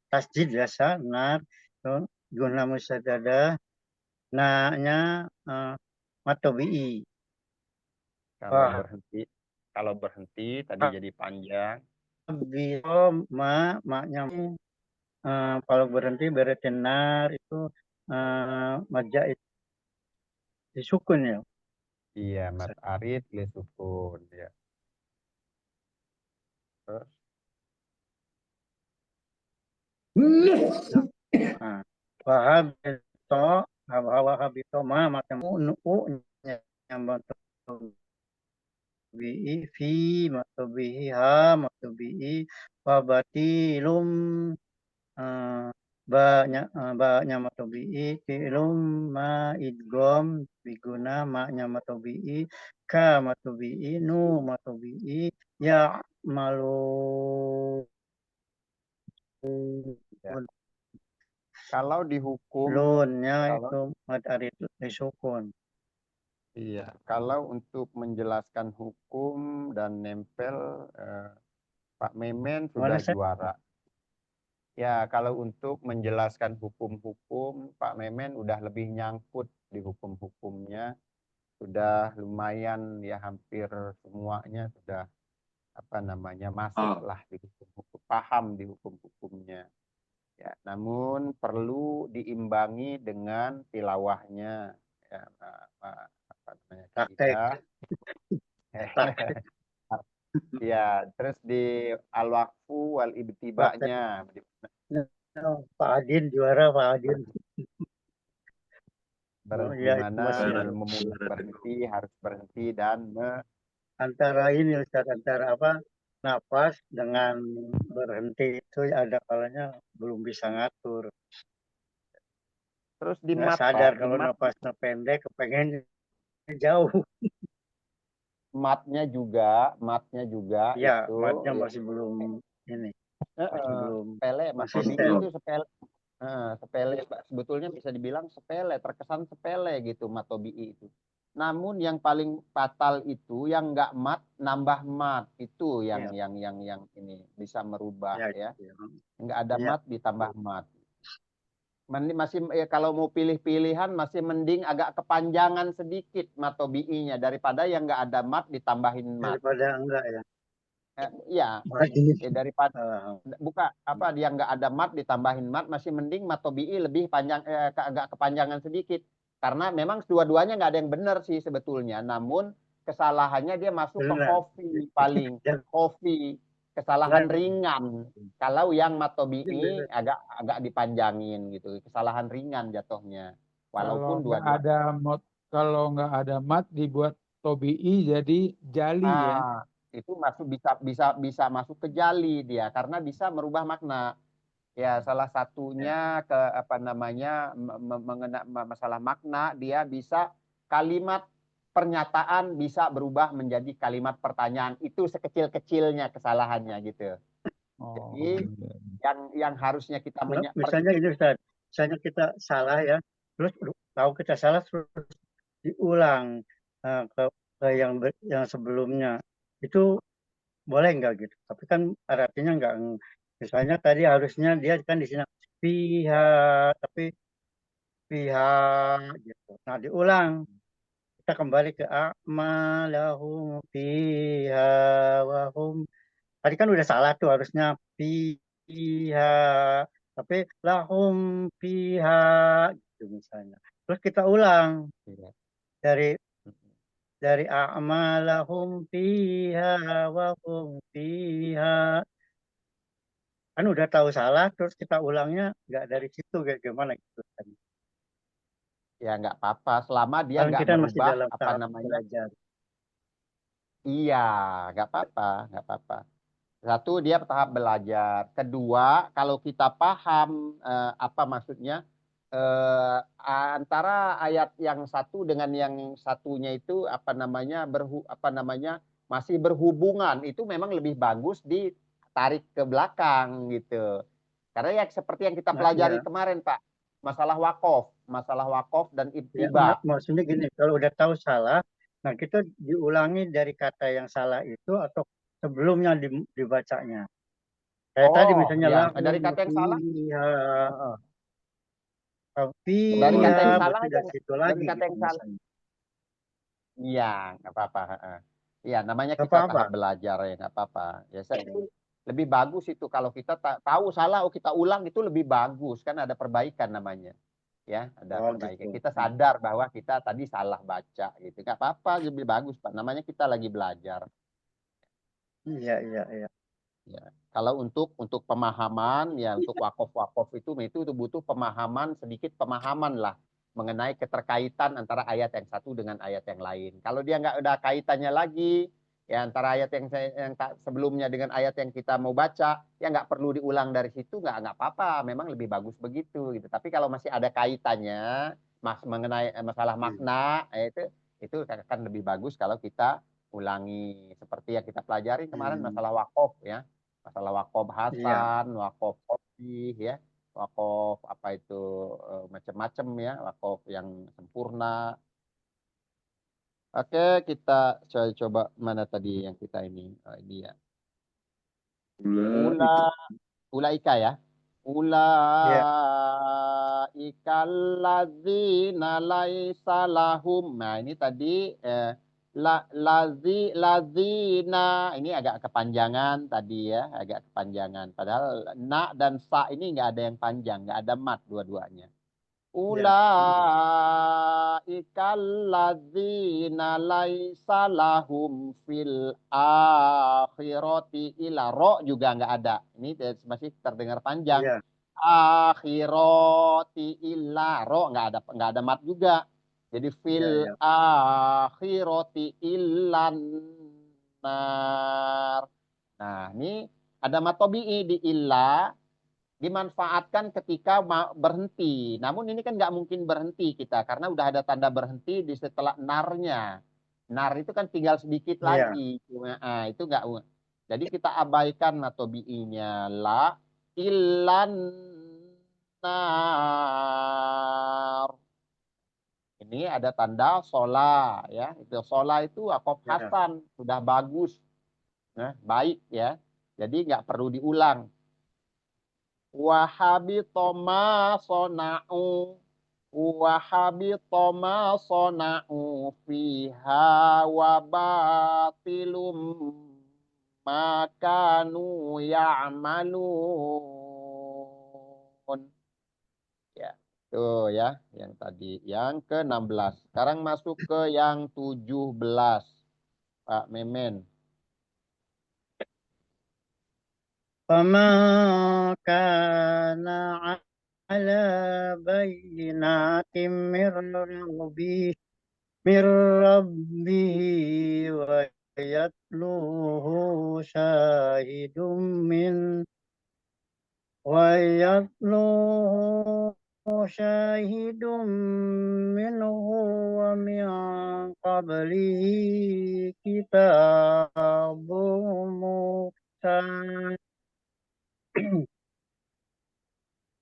tasjid biasa, nar, guna musaddadah, na-nya matobi'i. Kalau berhenti tadi jadi panjang. Biro ma-nya kalau berhenti berarti nar itu maja disukun ya. Iya, mat arid li sukun ya. Terus Wahabito ma macam nu-nya yang matobi'i fi matobi'i ha matobi'i wabatilum ba-nya matobi'i fi'lum ma idgham biguna ma-nya matobi'i ka matobi'i nu matobi'i ya malu. ya. Kalau dihukum, Lunnya kalau itu mad arid disukun. iya, kalau untuk menjelaskan hukum dan nempel, Pak Memen sudah Mana saya? juara. Ya, kalau untuk menjelaskan hukum-hukum, Pak Memen udah lebih nyangkut di hukum-hukumnya. Sudah lumayan ya, hampir semuanya sudah masuk lah di hukum-hukum, paham di hukum-hukumnya. Ya, namun perlu diimbangi dengan tilawahnya. ya, apa namanya, Praktek. kaidah. Praktek. Ya, terus di al-waqfu wal ibtiba'nya. Pak Adin juara Pak Adin. Oh Di iya, mana masih sebelum memulai berhenti harus berhenti dan antara ini Ustaz, antara apa napas dengan berhenti itu ada kalanya belum bisa ngatur. terus di Nggak mat, sadar Pak. Di kalau mat, napasnya pendek, kepengen jauh. matnya juga Ya, itu matnya ya, masih belum ini, masih belum sepele, Mas Tobi konsisten. itu sepele. Sepele, Pak. Sebetulnya bisa dibilang sepele, terkesan sepele gitu mat tobi'i itu. Namun yang paling fatal itu yang nggak mat nambah mat itu yang Ya, ini bisa merubah ya, ya. ya. Nggak ada Ya, mat ditambah mat. Masih ya, kalau mau pilih-pilihan masih mending agak kepanjangan sedikit mat tobi'inya daripada yang nggak ada mat ditambahin mat. daripada enggak ya. Iya, Lagi. daripada buka apa dia nggak ada mat ditambahin mat masih mending mat tobi'i lebih panjang agak kepanjangan sedikit karena memang dua-duanya nggak ada yang benar sih sebetulnya namun kesalahannya dia masuk ke Benar. khofi paling Dan- khofi kesalahan Benar. ringan kalau yang mat tobi'i Benar. agak dipanjangin gitu kesalahan ringan jatuhnya walaupun dua-duanya Kalau nggak ada mat dibuat tobi'i jadi jali ya. itu masuk bisa masuk ke jali dia karena bisa merubah makna. Ya, salah satunya ke apa namanya mengenai masalah makna dia bisa kalimat pernyataan bisa berubah menjadi kalimat pertanyaan. Itu sekecil-kecilnya kesalahannya gitu. Oh, Jadi yang harusnya kita Misalnya ini Ustaz, misalnya kita salah ya, terus tahu kita salah terus diulang ke yang sebelumnya itu boleh nggak gitu? Tapi kan artinya nggak. Misalnya tadi harusnya dia kan di sini pihak, tapi pihak gitu. Nah diulang, kita kembali ke amalahum fiha wahum. Tadi kan udah salah tuh harusnya pihak, tapi lahum pihak gitu misalnya. Terus kita ulang dari a'malahum fiha wa hum fiha. Kan udah tahu salah terus kita ulangnya nggak dari situ kayak gimana gitu kan. ya nggak apa-apa selama dia Kan nggak kita masih merubah dalam apa tahap namanya. belajar. Iya, nggak apa-apa, nggak apa-apa. Satu, dia tahap belajar. Kedua, kalau kita paham apa maksudnya, antara ayat yang satu dengan yang satunya itu apa namanya masih berhubungan, itu memang lebih bagus ditarik ke belakang gitu. Karena ya seperti yang kita Nah, pelajari ya, kemarin, Pak, masalah wakaf dan ya ibtiba. maksudnya gini, kalau udah tahu salah, nah kita diulangi dari kata yang salah itu atau sebelumnya dibacanya. Kayak tadi Oh, misalnya ya, lahum dari kata yang salah. fiha, Heeh. Dari kata fiha, yang salah berarti aja, dari situ dari lagi kata gitu yang salah. misalnya. Iya, nggak apa-apa. Iya, namanya Gak kita apa-apa. tahap belajar ya, nggak apa-apa. Ya, saya itu lebih bagus itu kalau kita tahu salah, oh kita ulang itu lebih bagus kan ada perbaikan namanya. Ya, ada Oh perbaikan. gitu. Kita sadar bahwa kita tadi salah baca gitu. Nggak apa-apa, lebih bagus Pak. Namanya kita lagi belajar. Iya, iya, iya. Ya. Kalau untuk pemahaman ya untuk wakaf itu butuh pemahaman sedikit pemahaman lah mengenai keterkaitan antara ayat yang satu dengan ayat yang lain. Kalau dia nggak ada kaitannya lagi ya antara ayat yang sebelumnya dengan ayat yang kita mau baca ya nggak perlu diulang dari situ nggak apa-apa. Memang lebih bagus begitu gitu. Tapi kalau masih ada kaitannya mengenai masalah makna itu akan lebih bagus kalau kita ulangi seperti yang kita pelajari kemarin masalah wakaf ya. Masalah wakaf Iya. Hasan, wakaf Qobih ya, wakaf apa itu macam-macam ya, wakaf yang sempurna. Oke, kita coba mana tadi yang kita ini. Oh, ini ya. Ula, ulaika ya. Iya. Ulaika alladzina laisa lahum. Nah, ini tadi lazina ini agak kepanjangan tadi ya, agak kepanjangan. Padahal na dan sa ini nggak ada yang panjang, nggak ada mat dua-duanya. Ulaikal ladzina laisa lahum fil akhirati illa. Ro juga nggak ada. Ini masih terdengar panjang. Iya. Akhirati illa. Ro nggak ada mat juga. Jadi Iya, fil iya. akhirati illan nar. Nah, ini ada mat tobi'i di illa dimanfaatkan ketika berhenti. Namun ini kan nggak mungkin berhenti kita karena udah ada tanda berhenti di setelah narnya. Nar itu kan tinggal sedikit Iya. lagi. Itu nggak. Jadi kita abaikan atau bi'inya la ilan nar. Ini ada tanda sola ya. Itu sola itu akob Iya. hasan sudah bagus, nah, baik ya. Jadi nggak perlu diulang. Wahabitoma sona'u wahabitoma sona'u fiha wabatilum makanu ya'malun. Ya, tuh ya, yang tadi yang ke-16. Sekarang masuk ke yang 17. Pak Memen. فما كان على بينات من ربه ويتلوه شاهد من ويتلوه شاهد منه ومن قبله كتاب موسى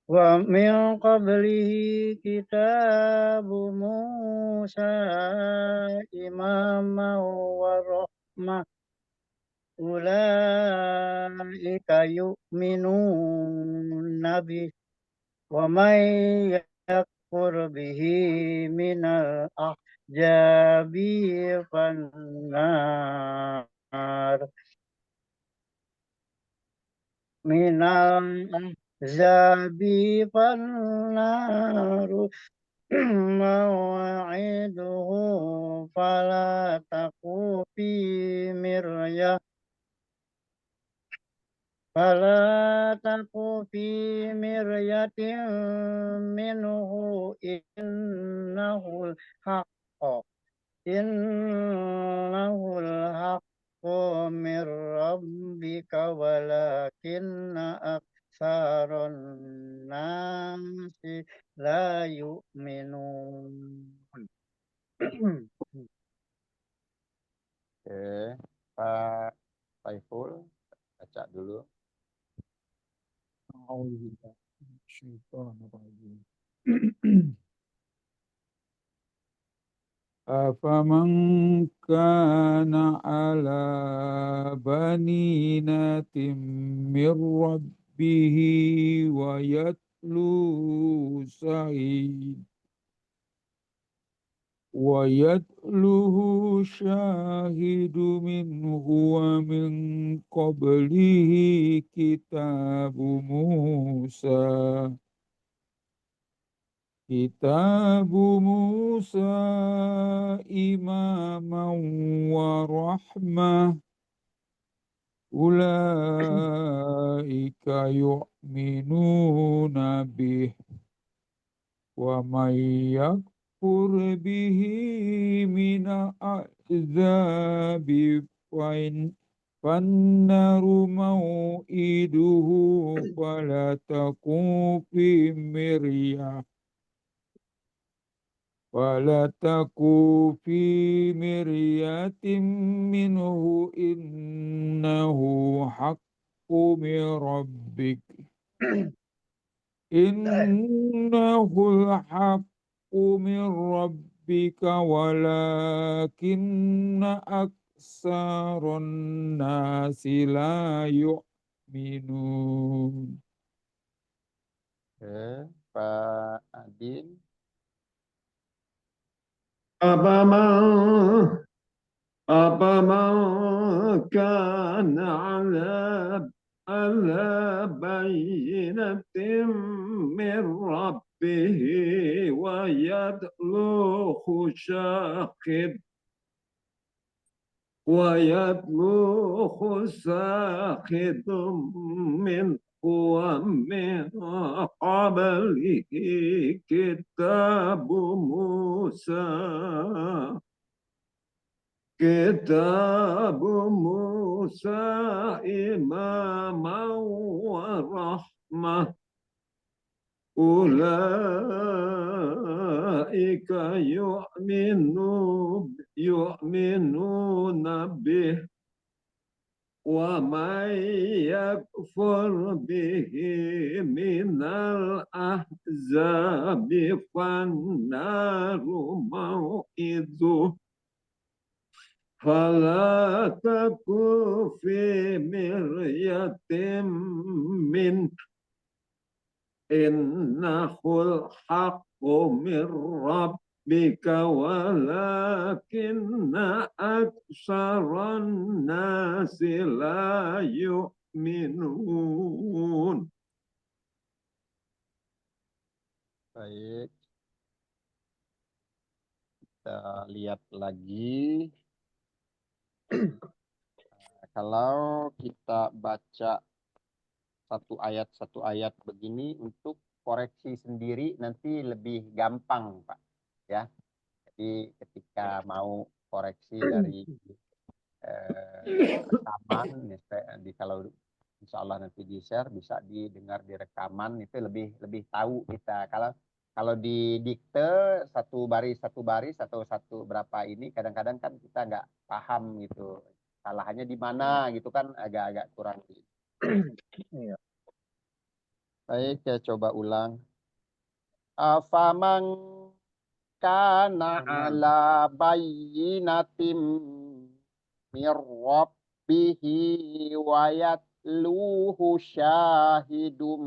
ومن قبله كتاب موسى إماما ورحمة أولئك يؤمنون به ومن يكفر به من الأحزاب فالنار من الأحزاب فالنار موعده فلا تك في مرية منه إنه الحق من ربك ولكن أكثر الناس لا يؤمنون. Oke, Pak Saiful, baca dulu. Afaman kana ala baninatin min rabbihi wa yatlu sa'id ويتلوه شاهد منه ومن قبله كتاب موسى إماما ورحمة أولئك يؤمنون به ومن يكفر به من الأحزاب فالنار موئده فلا تكن في مرية منه إنه حق من ربك إنه الحق من ربك ولكن أكثر الناس لا يؤمنون. Pak Adin. أفمن كان على بينة من ربه ويتلوه ساخط منه ومن قبله كتاب موسى إماما ورحمة أولئك يؤمنون به ومن يكفر به من الأحزاب فالنار موئده فلا تك في مرية منه إنه الحق من ربك ولكن أكثر الناس لا يؤمنون. Baik, kita lihat lagi. Kalau kita baca satu ayat begini untuk koreksi sendiri nanti lebih gampang, Pak. Ya, jadi ketika mau koreksi dari rekaman, kalau insya Allah nanti di share bisa didengar di rekaman itu lebih tahu kita. Kalau di dikte satu baris atau satu berapa ini kadang-kadang kan kita nggak paham gitu. Salahnya di mana gitu kan agak-agak kurang. Iya. Baik, saya coba ulang. Afaman kana ala bayyinatim mir rabbihi wa yatluhu syahidum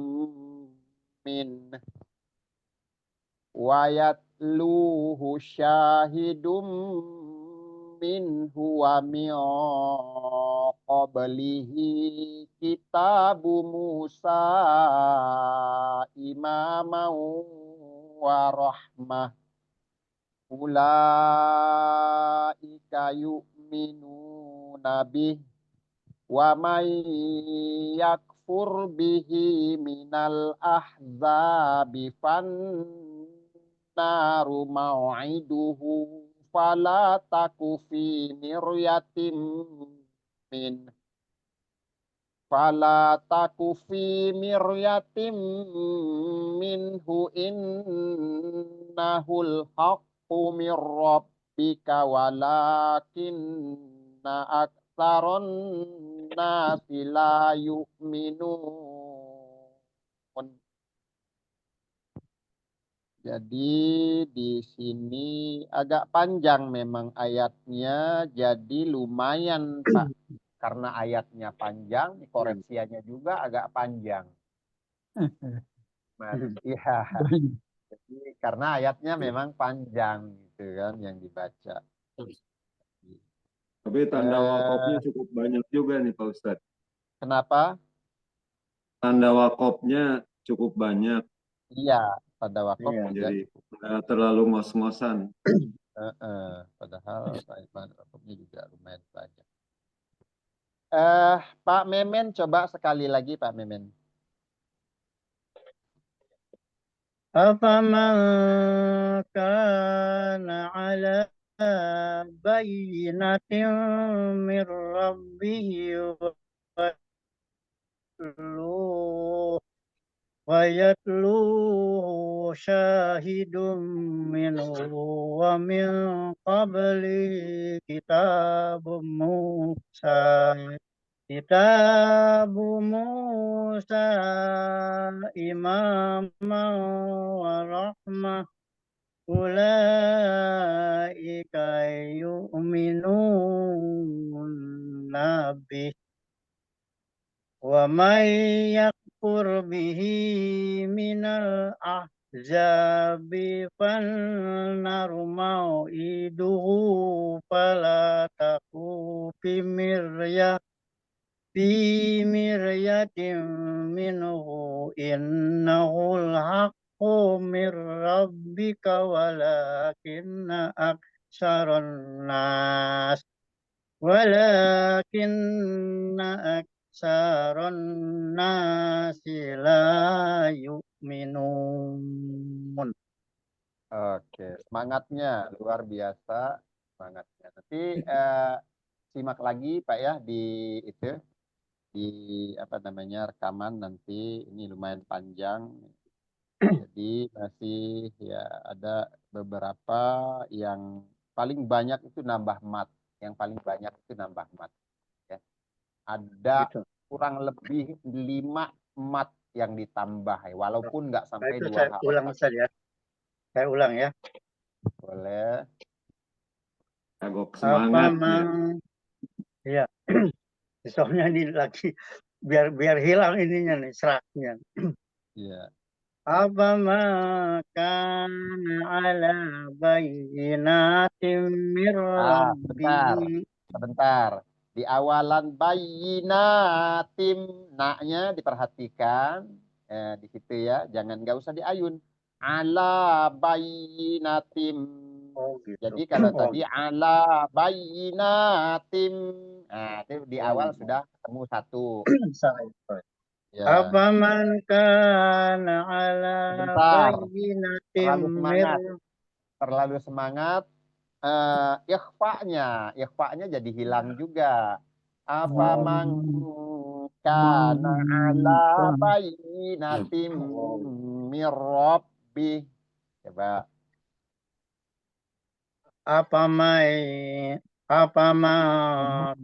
min minhu wa min qablihi kitabu Musa imaman wa rahmah ulaika yu'minuna bih wa may yakfur bihi minal ahzabi fannaru maw'iduhu fala taku fi miryatin min minhu innahul haqqu mir rabbika walakinna aktsaron nasi la yu'minun. Jadi di sini agak panjang memang ayatnya, jadi lumayan Pak. Karena ayatnya panjang, koreksiannya juga agak panjang. Iya. Jadi karena ayatnya memang panjang gitu kan yang dibaca. Tapi tanda wakofnya cukup banyak juga nih Pak Ustadz. Kenapa? Tanda wakofnya cukup banyak. Iya, tanda wakaf jadi nggak terlalu ngos-ngosan. Padahal tanda wakafnya juga lumayan banyak. Pak Memen coba sekali lagi Pak Memen. Afaman kana ala bayyinatin mir rabbihi wa yatluhu syahidum minhu wa min qablihi kitabu Musa imaman wa rahmah ulaika yu'minuna bih wa may yakfur bihi minal ahzabi fannaru maw'iduhu fala taku fi miryatin minhu innahul haqqu min rabbika walakinna aksaron nas aksaron nasi la yu'minun. Oke, semangatnya luar biasa, semangatnya. Nanti simak lagi Pak ya di itu, di apa namanya rekaman nanti, ini lumayan panjang. Jadi masih ya ada beberapa yang paling banyak itu nambah mat, yang paling banyak itu nambah mat. Ya. Ada Gitu. kurang lebih 5 mat yang ditambah, ya. Walaupun nggak Nah, sampai itu 2 saya ulang halaman. Ustaz ya. Saya ulang ya. Boleh. Kagok Apa semangat ya. Iya. Soalnya ini lagi biar hilang ininya nih seraknya. Iya. Apa makan ala bayyinatin mir Sebentar. rabbih. Sebentar. Di awalan bayinatim, naknya diperhatikan di situ ya, jangan nggak usah diayun. Ala bayinatim. Oh gitu. Jadi kalau Oh, tadi ala bayinatim, nah itu di awal oh. sudah ketemu satu. Salah. Ya. Apa man kana ala Sebentar. bayyinatin Terlalu mir. semangat. Terlalu semangat. Ikhfa'nya jadi hilang juga. Apa kana ala bayyinatim mir rabbih. Coba. Apa ma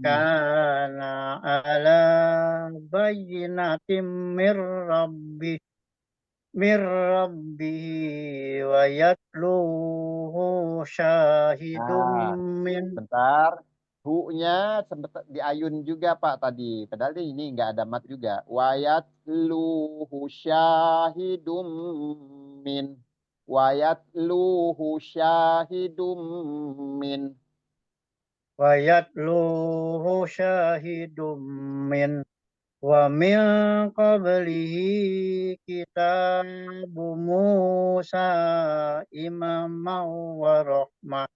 kana ala bayyinatin mir rabbi wa yatluhu syahidum Nah, min. bentar. Bu-nya sempat diayun juga Pak tadi. Padahal ini nggak ada mat juga. Wayat luhu syahidum min. Wayat luhu syahidum min. Wa yatluhu syahidum min. Wa min qablihi kitabu Musa imamau wa rahmah.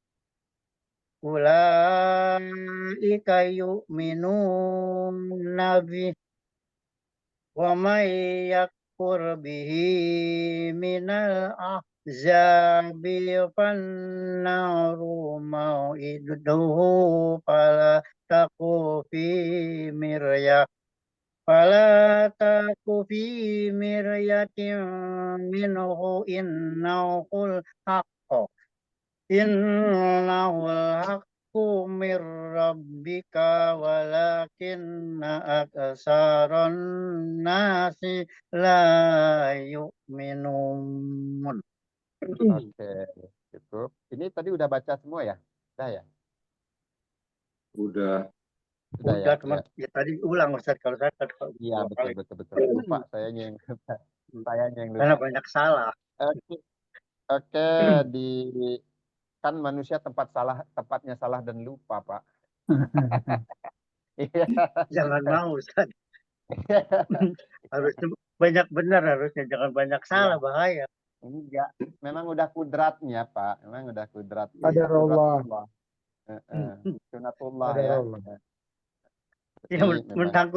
Ulaika yu'minun nabi wa may yakfur bihi minal ahzabi fannaru mau'iduhu fala taku fi miryah minhu innahul haqqo mir rabbika walakinna aksaron nasi la yu'minun. Oke, cukup. Ini tadi udah baca semua ya? Udah ya? Udah. Udah ya? Udah teman, Ya. ya tadi ulang Ustaz, kalau saya tadi Iya, dua kali. betul. Lupa sayanya yang Karena lupa. banyak salah. Oke, kan manusia tempatnya salah dan lupa, Pak. Iya. Jangan mau Ustaz. Harusnya banyak benar, harusnya jangan banyak salah, bahaya. Enggak, memang udah kudratnya, Pak. Memang udah kudrat. Qadarullah. Sunatullah Ada ya. Allah. Ya, Memang.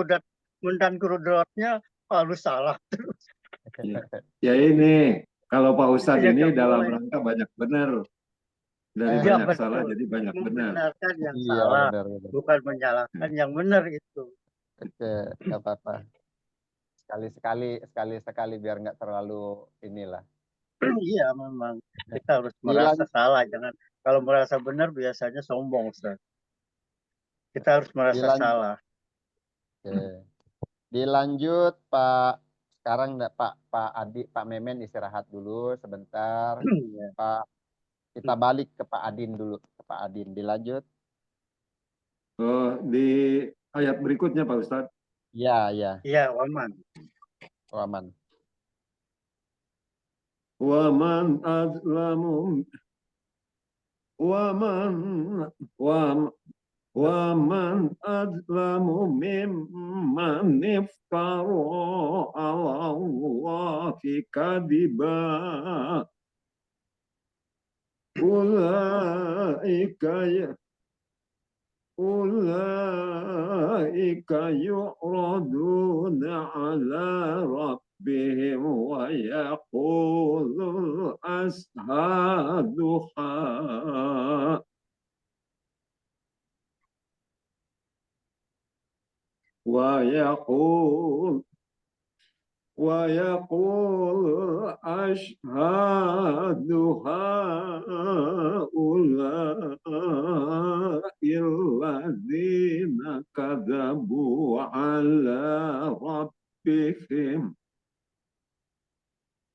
mentang kudratnya harus salah terus. Ya ini, kalau Pak Ustadz Ya, ini nggak dalam boleh. rangka banyak benar. Dari Ya, banyak betul. salah jadi banyak benar. Membenarkan yang Iya, salah, benar. bukan menyalahkan yang benar itu. Oke, nggak apa-apa. Sekali-sekali biar nggak terlalu inilah. Iya, memang kita harus merasa salah, jangan kalau merasa benar biasanya sombong, Ustaz. Kita harus merasa salah. Oke. Dilanjut Pak. Sekarang Pak Memen istirahat dulu sebentar. Pak, kita balik ke Pak Adin dulu. Ke Pak Adin. Dilanjut. Di ayat berikutnya Pak Ustadz. Iya. Iya, Waman. Waman azlamu ومن أظلم ممن افترى على الله كذبا أولئك يعرضون على ربهم ويقول الأشهاد ويقول أشهد هؤلاء الذين كذبوا على ربهم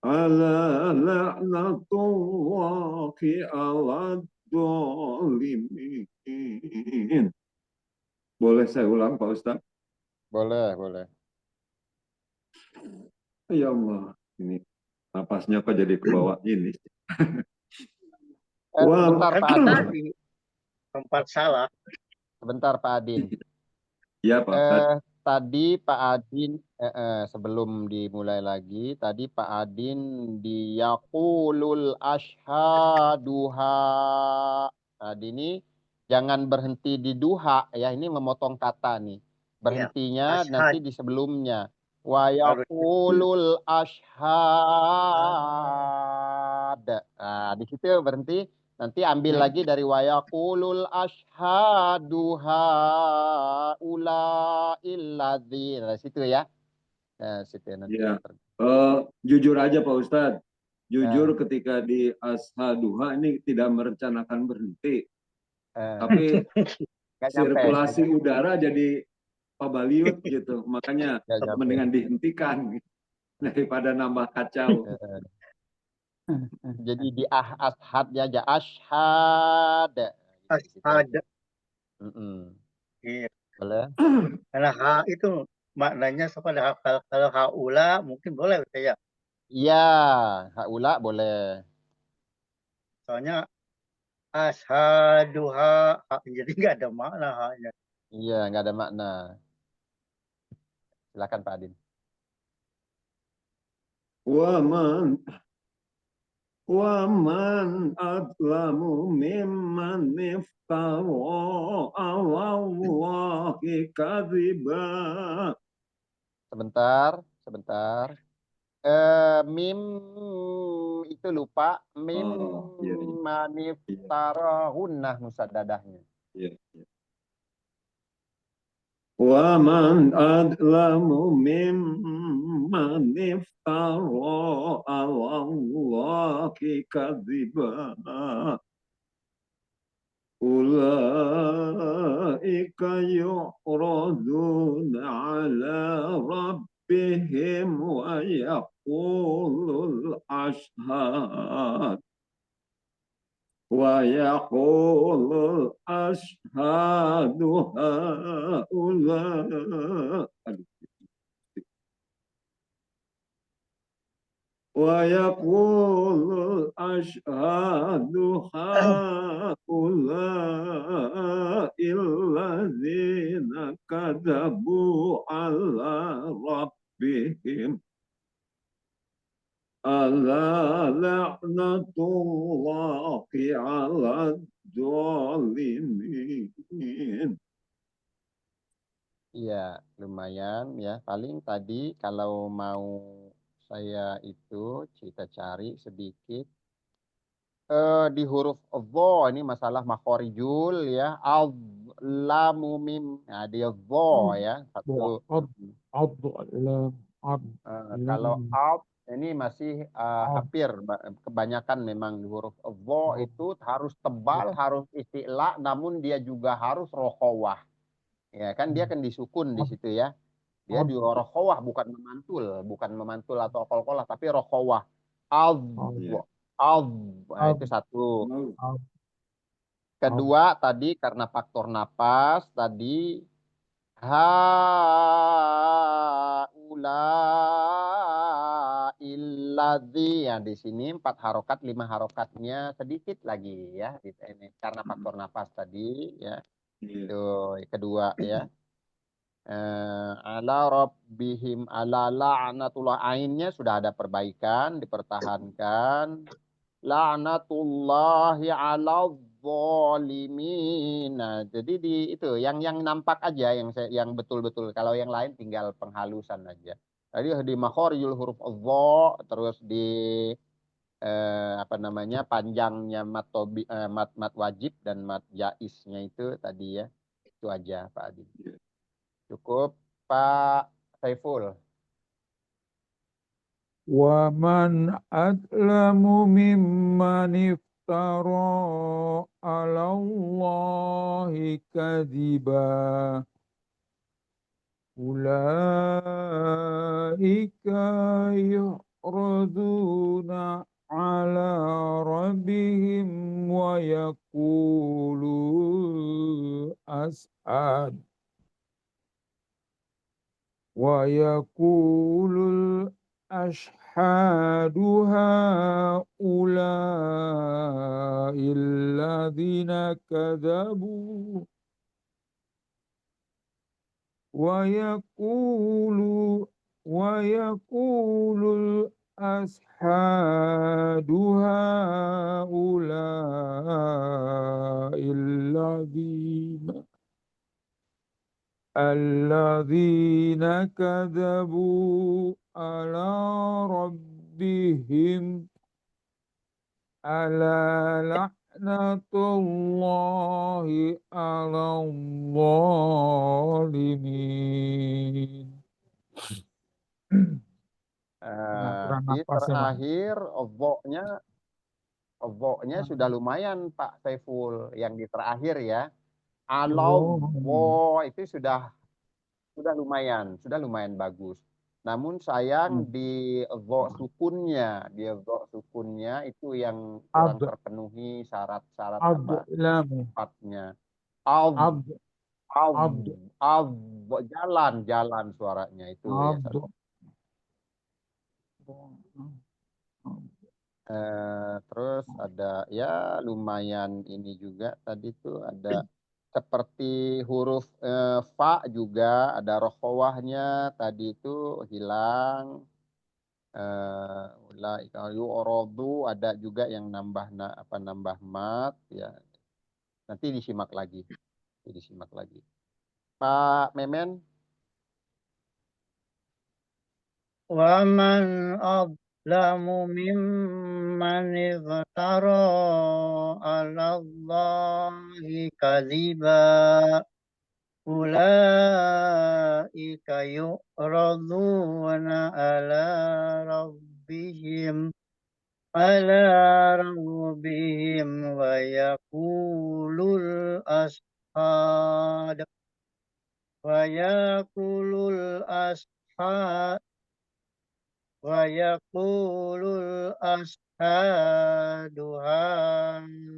ألا لعنة الله على الظالمين. Boleh saya ulang Pak Ustadz? Boleh, boleh. Ya Allah, ini napasnya kok jadi ke bawah ini. Sebentar Pak Adin. Tadi tempat salah. Sebentar Pak Adin. Ya Pak Ustadz. Tadi Pak Adin, sebelum dimulai lagi, tadi Pak Adin di yaqulul ashhaduha. Tadi ini jangan berhenti di duha ya, ini memotong kata nih. Berhentinya nanti di sebelumnya. Wa yaqulul ashhad. Nah, di situ berhenti. Nanti ambil lagi dari wa yaqulul ashhadu haula'il ladzina. Nah, situ ya. Nah, situ nanti. Ya. Jujur aja Pak Ustadz. Jujur ketika di ashaduha ini tidak merencanakan berhenti. Tapi sirkulasi udara jadi pabaliut gitu. Makanya mendingan dihentikan daripada nambah kacau. Jadi di ashadnya aja ashad. Ashad. Iya. Boleh. Karena ha itu maknanya sepada kalau haula mungkin boleh ya. Iya, haula boleh. Soalnya ashaduha jadi nggak ada makna hanya. Iya, nggak ada makna. Silakan Pak Adin. ومن أظلم ممن افترى على الله كذبا. Sebentar. Mim itu lupa. Mim maniftarohunnah musaddadahnya. Iya. ومن أظلم ممن افترى على الله كذبا أولئك يعرضون على ربهم ويقول الأشهاد ويقول الأشهاد هؤلاء الذين كذبوا على ربهم ألا لعنة الله على الظالمين. Iya, lumayan ya. Paling tadi kalau mau saya itu kita cari sedikit di huruf dha ini masalah makhorijul ya. Al-lamu mim. Nah, dia dha ya. Satu. Kalau al ini masih hampir kebanyakan memang di huruf dha itu harus tebal, harus isti'la, namun dia juga harus rokhawah. Ya kan dia kan disukun di situ ya. Dia di rokhawah bukan memantul atau qalqalah tapi rokhawah. Nah, itu satu. Kedua tadi karena faktor napas tadi haula'illadzi yang di sini 4 harokat 5 harokatnya sedikit lagi ya ini karena faktor napas tadi ya. Iya. Itu kedua ya. Ala rabbihim ala la'natullah, ainnya sudah ada perbaikan, dipertahankan. La'natullahi ala zalimin. Nah, jadi di itu yang nampak aja yang betul-betul. Kalau yang lain tinggal penghalusan aja. Tadi di makhorijul huruf dha, terus di apa namanya panjangnya mat wajib dan mat jaisnya itu tadi ya. Itu aja Pak Adi. Iya. Cukup Pak Saiful. ومن أظلم ممن افترى على الله كذبا أولئك يعرضون على ربهم ويقول الأشهاد هؤلاء الذين كذبوا ويقول الأشهاد هؤلاء الذين كذبوا على ربهم ألا لعنة الله على الظالمين. kurang Di nafas ya, Mas. terakhir oboknya sudah lumayan Pak Saiful yang di terakhir ya. Oh, Alawwo itu sudah lumayan bagus. Namun sayang di sukunnya itu yang kurang Abd, terpenuhi syarat-syarat Abd, Ilami, sifatnya. Av, Abd, av, Abd, av, jalan suaranya itu ya. Abd. Terus ada ya lumayan ini juga tadi tuh ada seperti huruf fa juga ada rokhawahnya tadi itu hilang. Ulaika yu'radu ada juga yang nambah mat ya. Nanti disimak lagi. Pak Memen. ومن أظلم ممن افترى على الله كذبا أولئك يعرضون على ربهم ويقول الأشهاد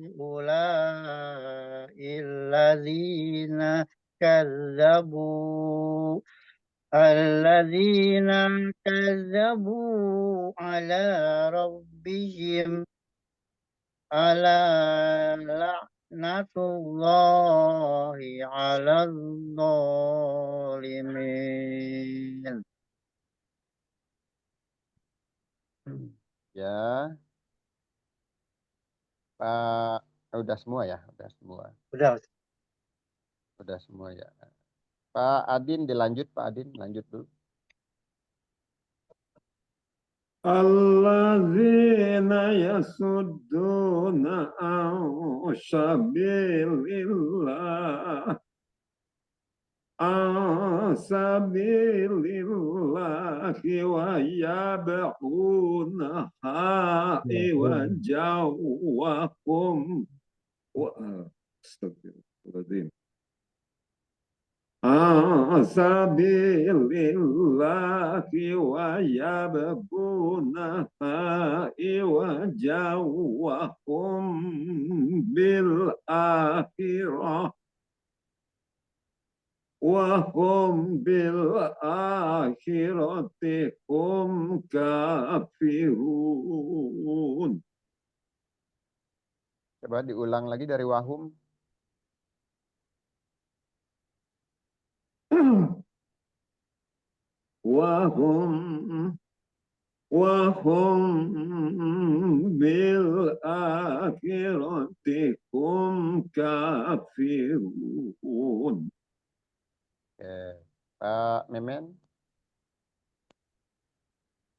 هؤلاء الذين كذبوا على ربهم ألا لعنة الله على الظالمين. Ya. Pak udah semua ya? Udah. Udah semua ya. Pak Adin dilanjut, Pak Adin lanjut dulu. Alladzina yasudduna an sabilillah wa yabghunaha iwaja wa hum astagfirullahaladzim sabilillahi wa yabghunaha iwaja wa hum bil akhirah hum kafirun. Coba diulang lagi dari wahum. وهم بالآخرة هم كافرون. Pak Memen.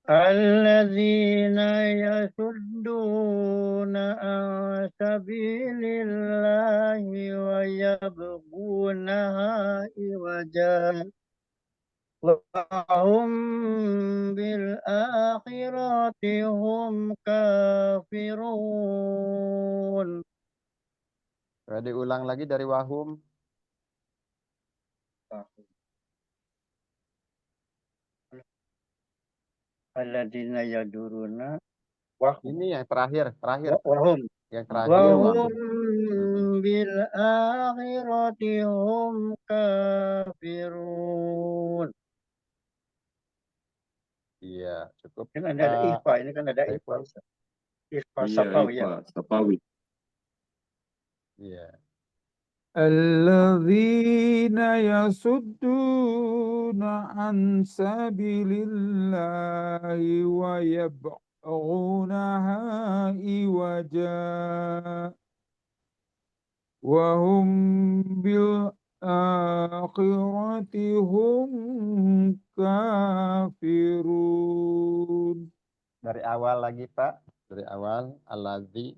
الذين يصدون عن سبيل الله ويبغونها عوجا وهم بالآخرة هم كافرون. Diulang lagi dari wahum. Alladzina yaduruna Ini yang terakhir wahum yang terakhir wahum wahum. bil akhirati hum kafirun. Iya, cukup. Ini kan ada ikhfa, ini kan ada ikhfa. Ikhfa Iya, safawi ya. Safawi. Iya. الذين يصدون عن سبيل الله ويبغونها عوجا وهم بالآخرة هم كافرون. Dari awal lagi Pak, dari awal alladzi.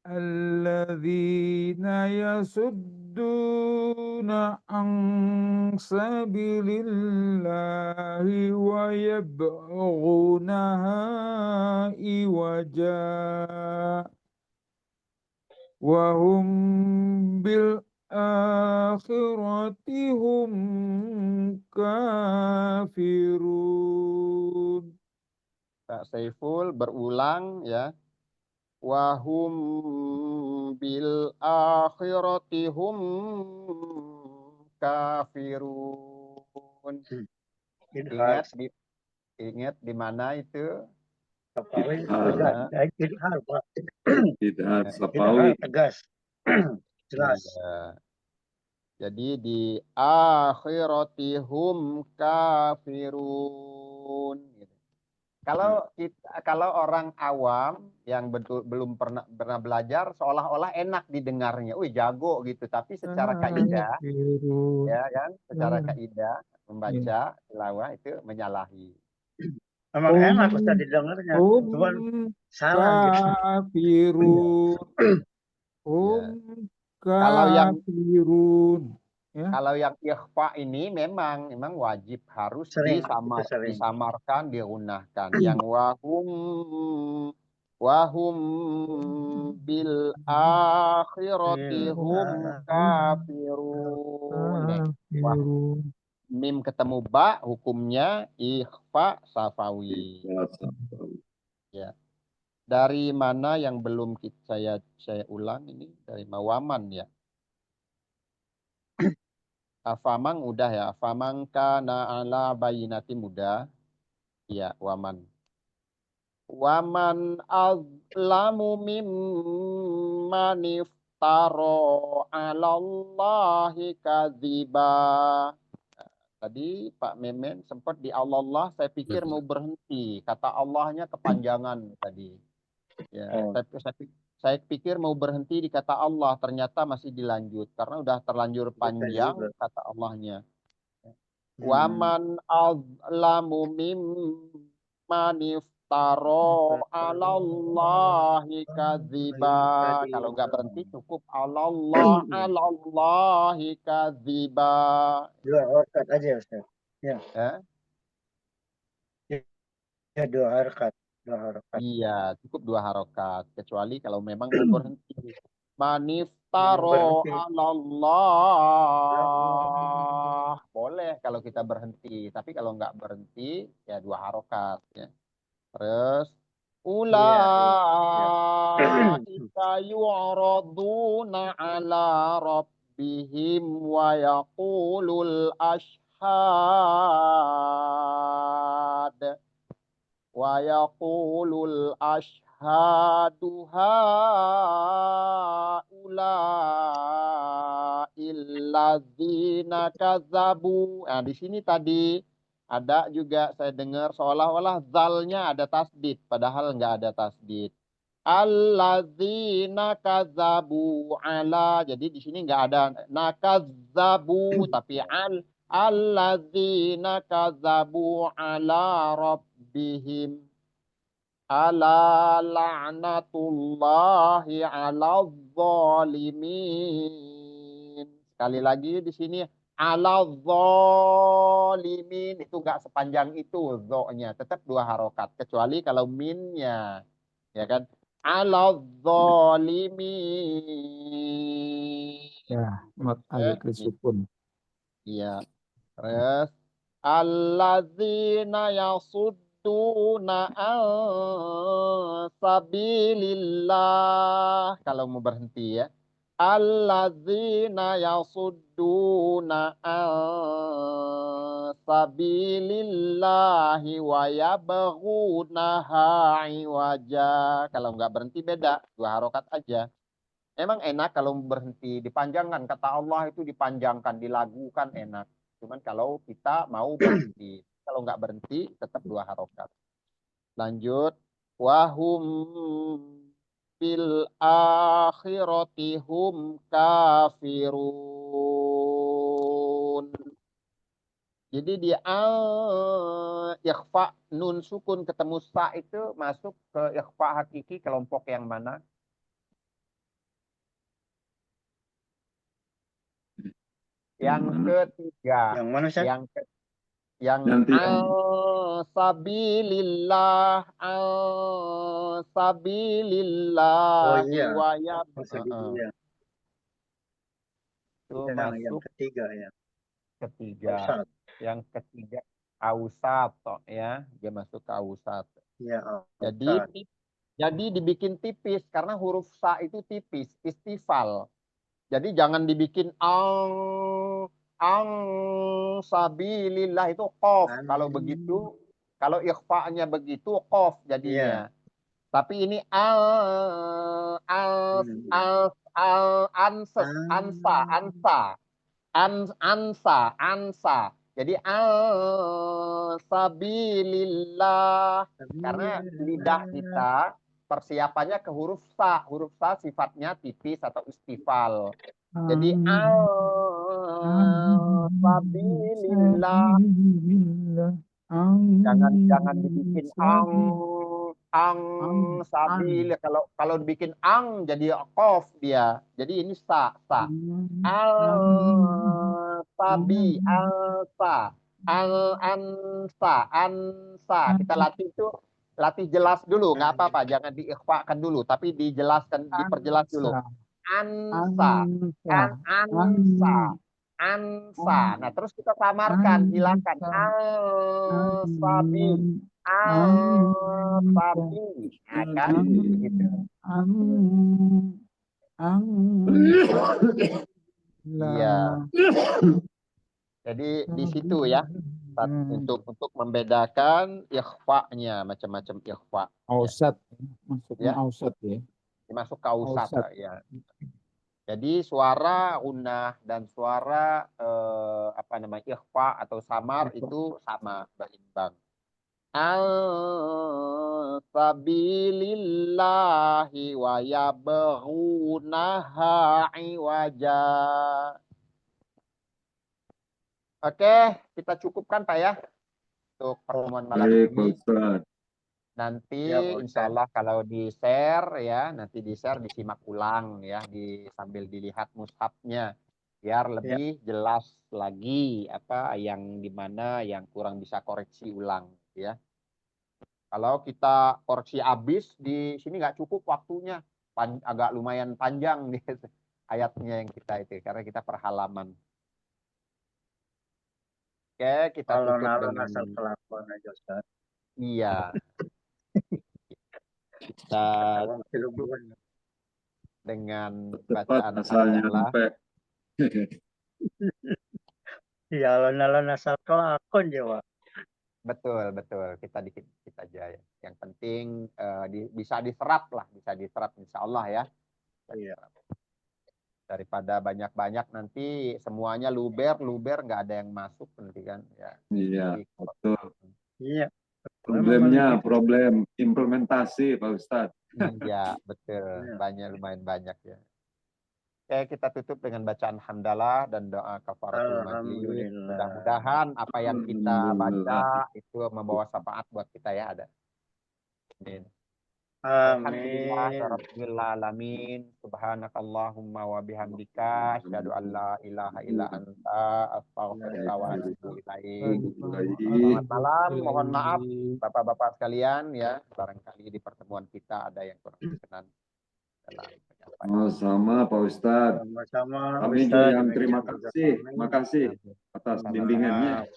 الذين يصدون عن سبيل الله ويبغونها عوجا وهم بالآخرة هم كافرون. Pak Saiful berulang ya. Wahum bil akhirati hum kafirun. Ingat di mana itu? Safawi Idhar Safawi. tegas. Jelas. Iya. Jadi di akhirati hum kafirun. Kalau orang awam yang belum pernah belajar seolah-olah enak didengarnya, wih jago gitu. Tapi secara kaidah, ya kan, secara kaidah membaca tilawah itu menyalahi. Emang enak Ustaz didengarnya, cuman salah gitu. Kalau yang Kafirun. Ya. Kalau yang ikhfa ini memang wajib harus disamarkan, dirunahkan. Yang wahum bil akhirati hum kafirun. Mim ketemu ba hukumnya ikhfa safawi. Ya. Dari mana yang belum saya ulang ini dari Waman ya. Afamang udah ya. Afamang kana ala bayinati muda. Ya, waman. Waman azlamu mimman iftara 'alallahi kadziba. Tadi Pak Memen sempat di Allah, saya pikir mau berhenti. Kata Allahnya kepanjangan tadi. Ya, saya pikir mau berhenti di kata Allah, ternyata masih dilanjut karena udah terlanjur panjang kata Allahnya. Waman azlamu mimman iftara 'alallahi kadziba. Kalau nggak berhenti cukup 'alallahi kadziba. Dua harkat aja Ustaz. Ya. Ya dua harkat. Iya, cukup 2 harokat. Kecuali kalau memang mau berhenti. Maniftaro 'alallah. Boleh kalau kita berhenti. Tapi kalau nggak berhenti, ya 2 harokat. Ya. Terus, ulaika yu'raduna ala rabbihim wa yaqulul ashhad. Wa yaqulul ashhadu haula'il alladzina kadzabu. Nah, di sini tadi ada juga saya dengar seolah-olah zalnya ada tasdid, padahal nggak ada tasdid. Alladzina kadzabu ala. Jadi di sini nggak ada nakadzabu, tapi alladzina kadzabu ala rabbihim. Ala la'natullahi ala zalimin. Sekali lagi di sini ala zalimin, itu enggak sepanjang itu zo-nya, tetap 2 harokat kecuali kalau minnya, ya kan? Ala zalimin. Ya, mat alik sukun. Iya. Terus alladzina yasudduna an sabilillah. Kalau mau berhenti ya. Alladzina yasudduna an sabilillahi wa yabghunaha iwaja. Kalau nggak berhenti beda, 2 harokat aja. Emang enak kalau berhenti, dipanjangkan. Kata Allah itu dipanjangkan, dilagukan enak. Cuman kalau kita mau berhenti. Kalau nggak berhenti, tetap 2 harokat. Lanjut. Wahum bil akhirati hum kafirun. Jadi di ikhfa nun sukun ketemu sa itu masuk ke ikhfa hakiki kelompok yang mana? Yang ketiga, Yang mana, Ustaz? yang Nanti sabilillah Oh iya, wa ya Sabilillah. itu Yang masuk ketiga ya. ketiga. Ausat. Yang ketiga ausat ya, dia masuk ke ausat. Ya, Jadi ausat. dibikin tipis karena huruf sa itu tipis, istifal. Jadi jangan dibikin ang sabilillah itu qaf. Kalau begitu, kalau ikhfa-nya begitu qaf jadinya. Iya. Tapi ini ansa. Jadi sabilillah. Karena lidah kita persiapannya ke huruf sa. Huruf sa sifatnya tipis atau istifal. Jadi sabilillah. Jangan dibikin ang sabil. Kalau dibikin ang jadi qaf dia. Jadi ini sa. Sabi alsa ansa. Kita latih jelas dulu, nggak apa-apa, jangan diikhfakan dulu, tapi diperjelas dulu. Ansa, ansa. Nah, terus kita samarkan, hilangkan alsabi, nah, kan gitu. Iya. Jadi di situ ya untuk membedakan ikhfa-nya, macam-macam ikhfa. Ausat, maksudnya Ya. ausat ya. Masuk ke ausat Ausat. ya. Jadi suara gunnah dan suara ikhfa atau samar itu sama, berimbang. Al-sabilillahi wa yabghunaha iwaja. Oke, kita cukupkan Pak ya untuk pertemuan malam baik, ini. Ustaz. Nanti Ya, Pak insya Ustaz. Allah kalau di-share ya, nanti di-share, disimak ulang ya, sambil dilihat mushafnya biar lebih jelas lagi apa yang dimana yang kurang bisa koreksi ulang ya. Kalau kita koreksi habis di sini nggak cukup waktunya, agak lumayan panjang nih ayatnya yang kita itu karena kita per halaman. Oke, kita tutup dengan asal kelakuan aja, Ustaz. iya. Kita tutup dengan Cepat bacaan asalnya hamdalah. sampai. Ya, alon-alon asal kelakuan Jawa. Betul. Kita dikit aja ya. Yang penting bisa diserap lah, insya Allah ya. Iya. Daripada banyak-banyak nanti semuanya luber nggak ada yang masuk nanti kan ya. Iya, Jadi, betul. Iya. Problemnya Memang problem implementasi Pak Ustadz. ya betul, Iya. lumayan banyak ya. Oke, kita tutup dengan bacaan hamdalah dan doa kafaratul majlis. Alhamdulillah. Mudah-mudahan apa yang kita Alhamdulillah. baca itu membawa syafaat buat kita ya ada. Amin. Amin. Alhamdulillahirabbil alamin. Subhanakallahumma wa bihamdika asyhadu an la ilaha illa anta astaghfiruka wa atubu ilaik. Selamat malam, mohon maaf Bapak-bapak sekalian ya, barangkali di pertemuan kita ada yang kurang berkenan dalam penyampaian. Sama Pak Ustadz. Sama-sama. Kami juga yang terima kasih. Terima kasih atas bimbingannya.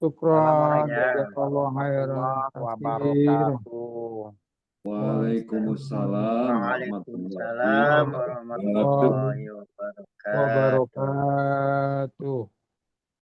Syukran, Assalamualaikum jazakallahu khairan. Wabarakatuh. Waalaikumsalam Waalaikumsalam warahmatullahi wabarakatuh. Wabarakatuh.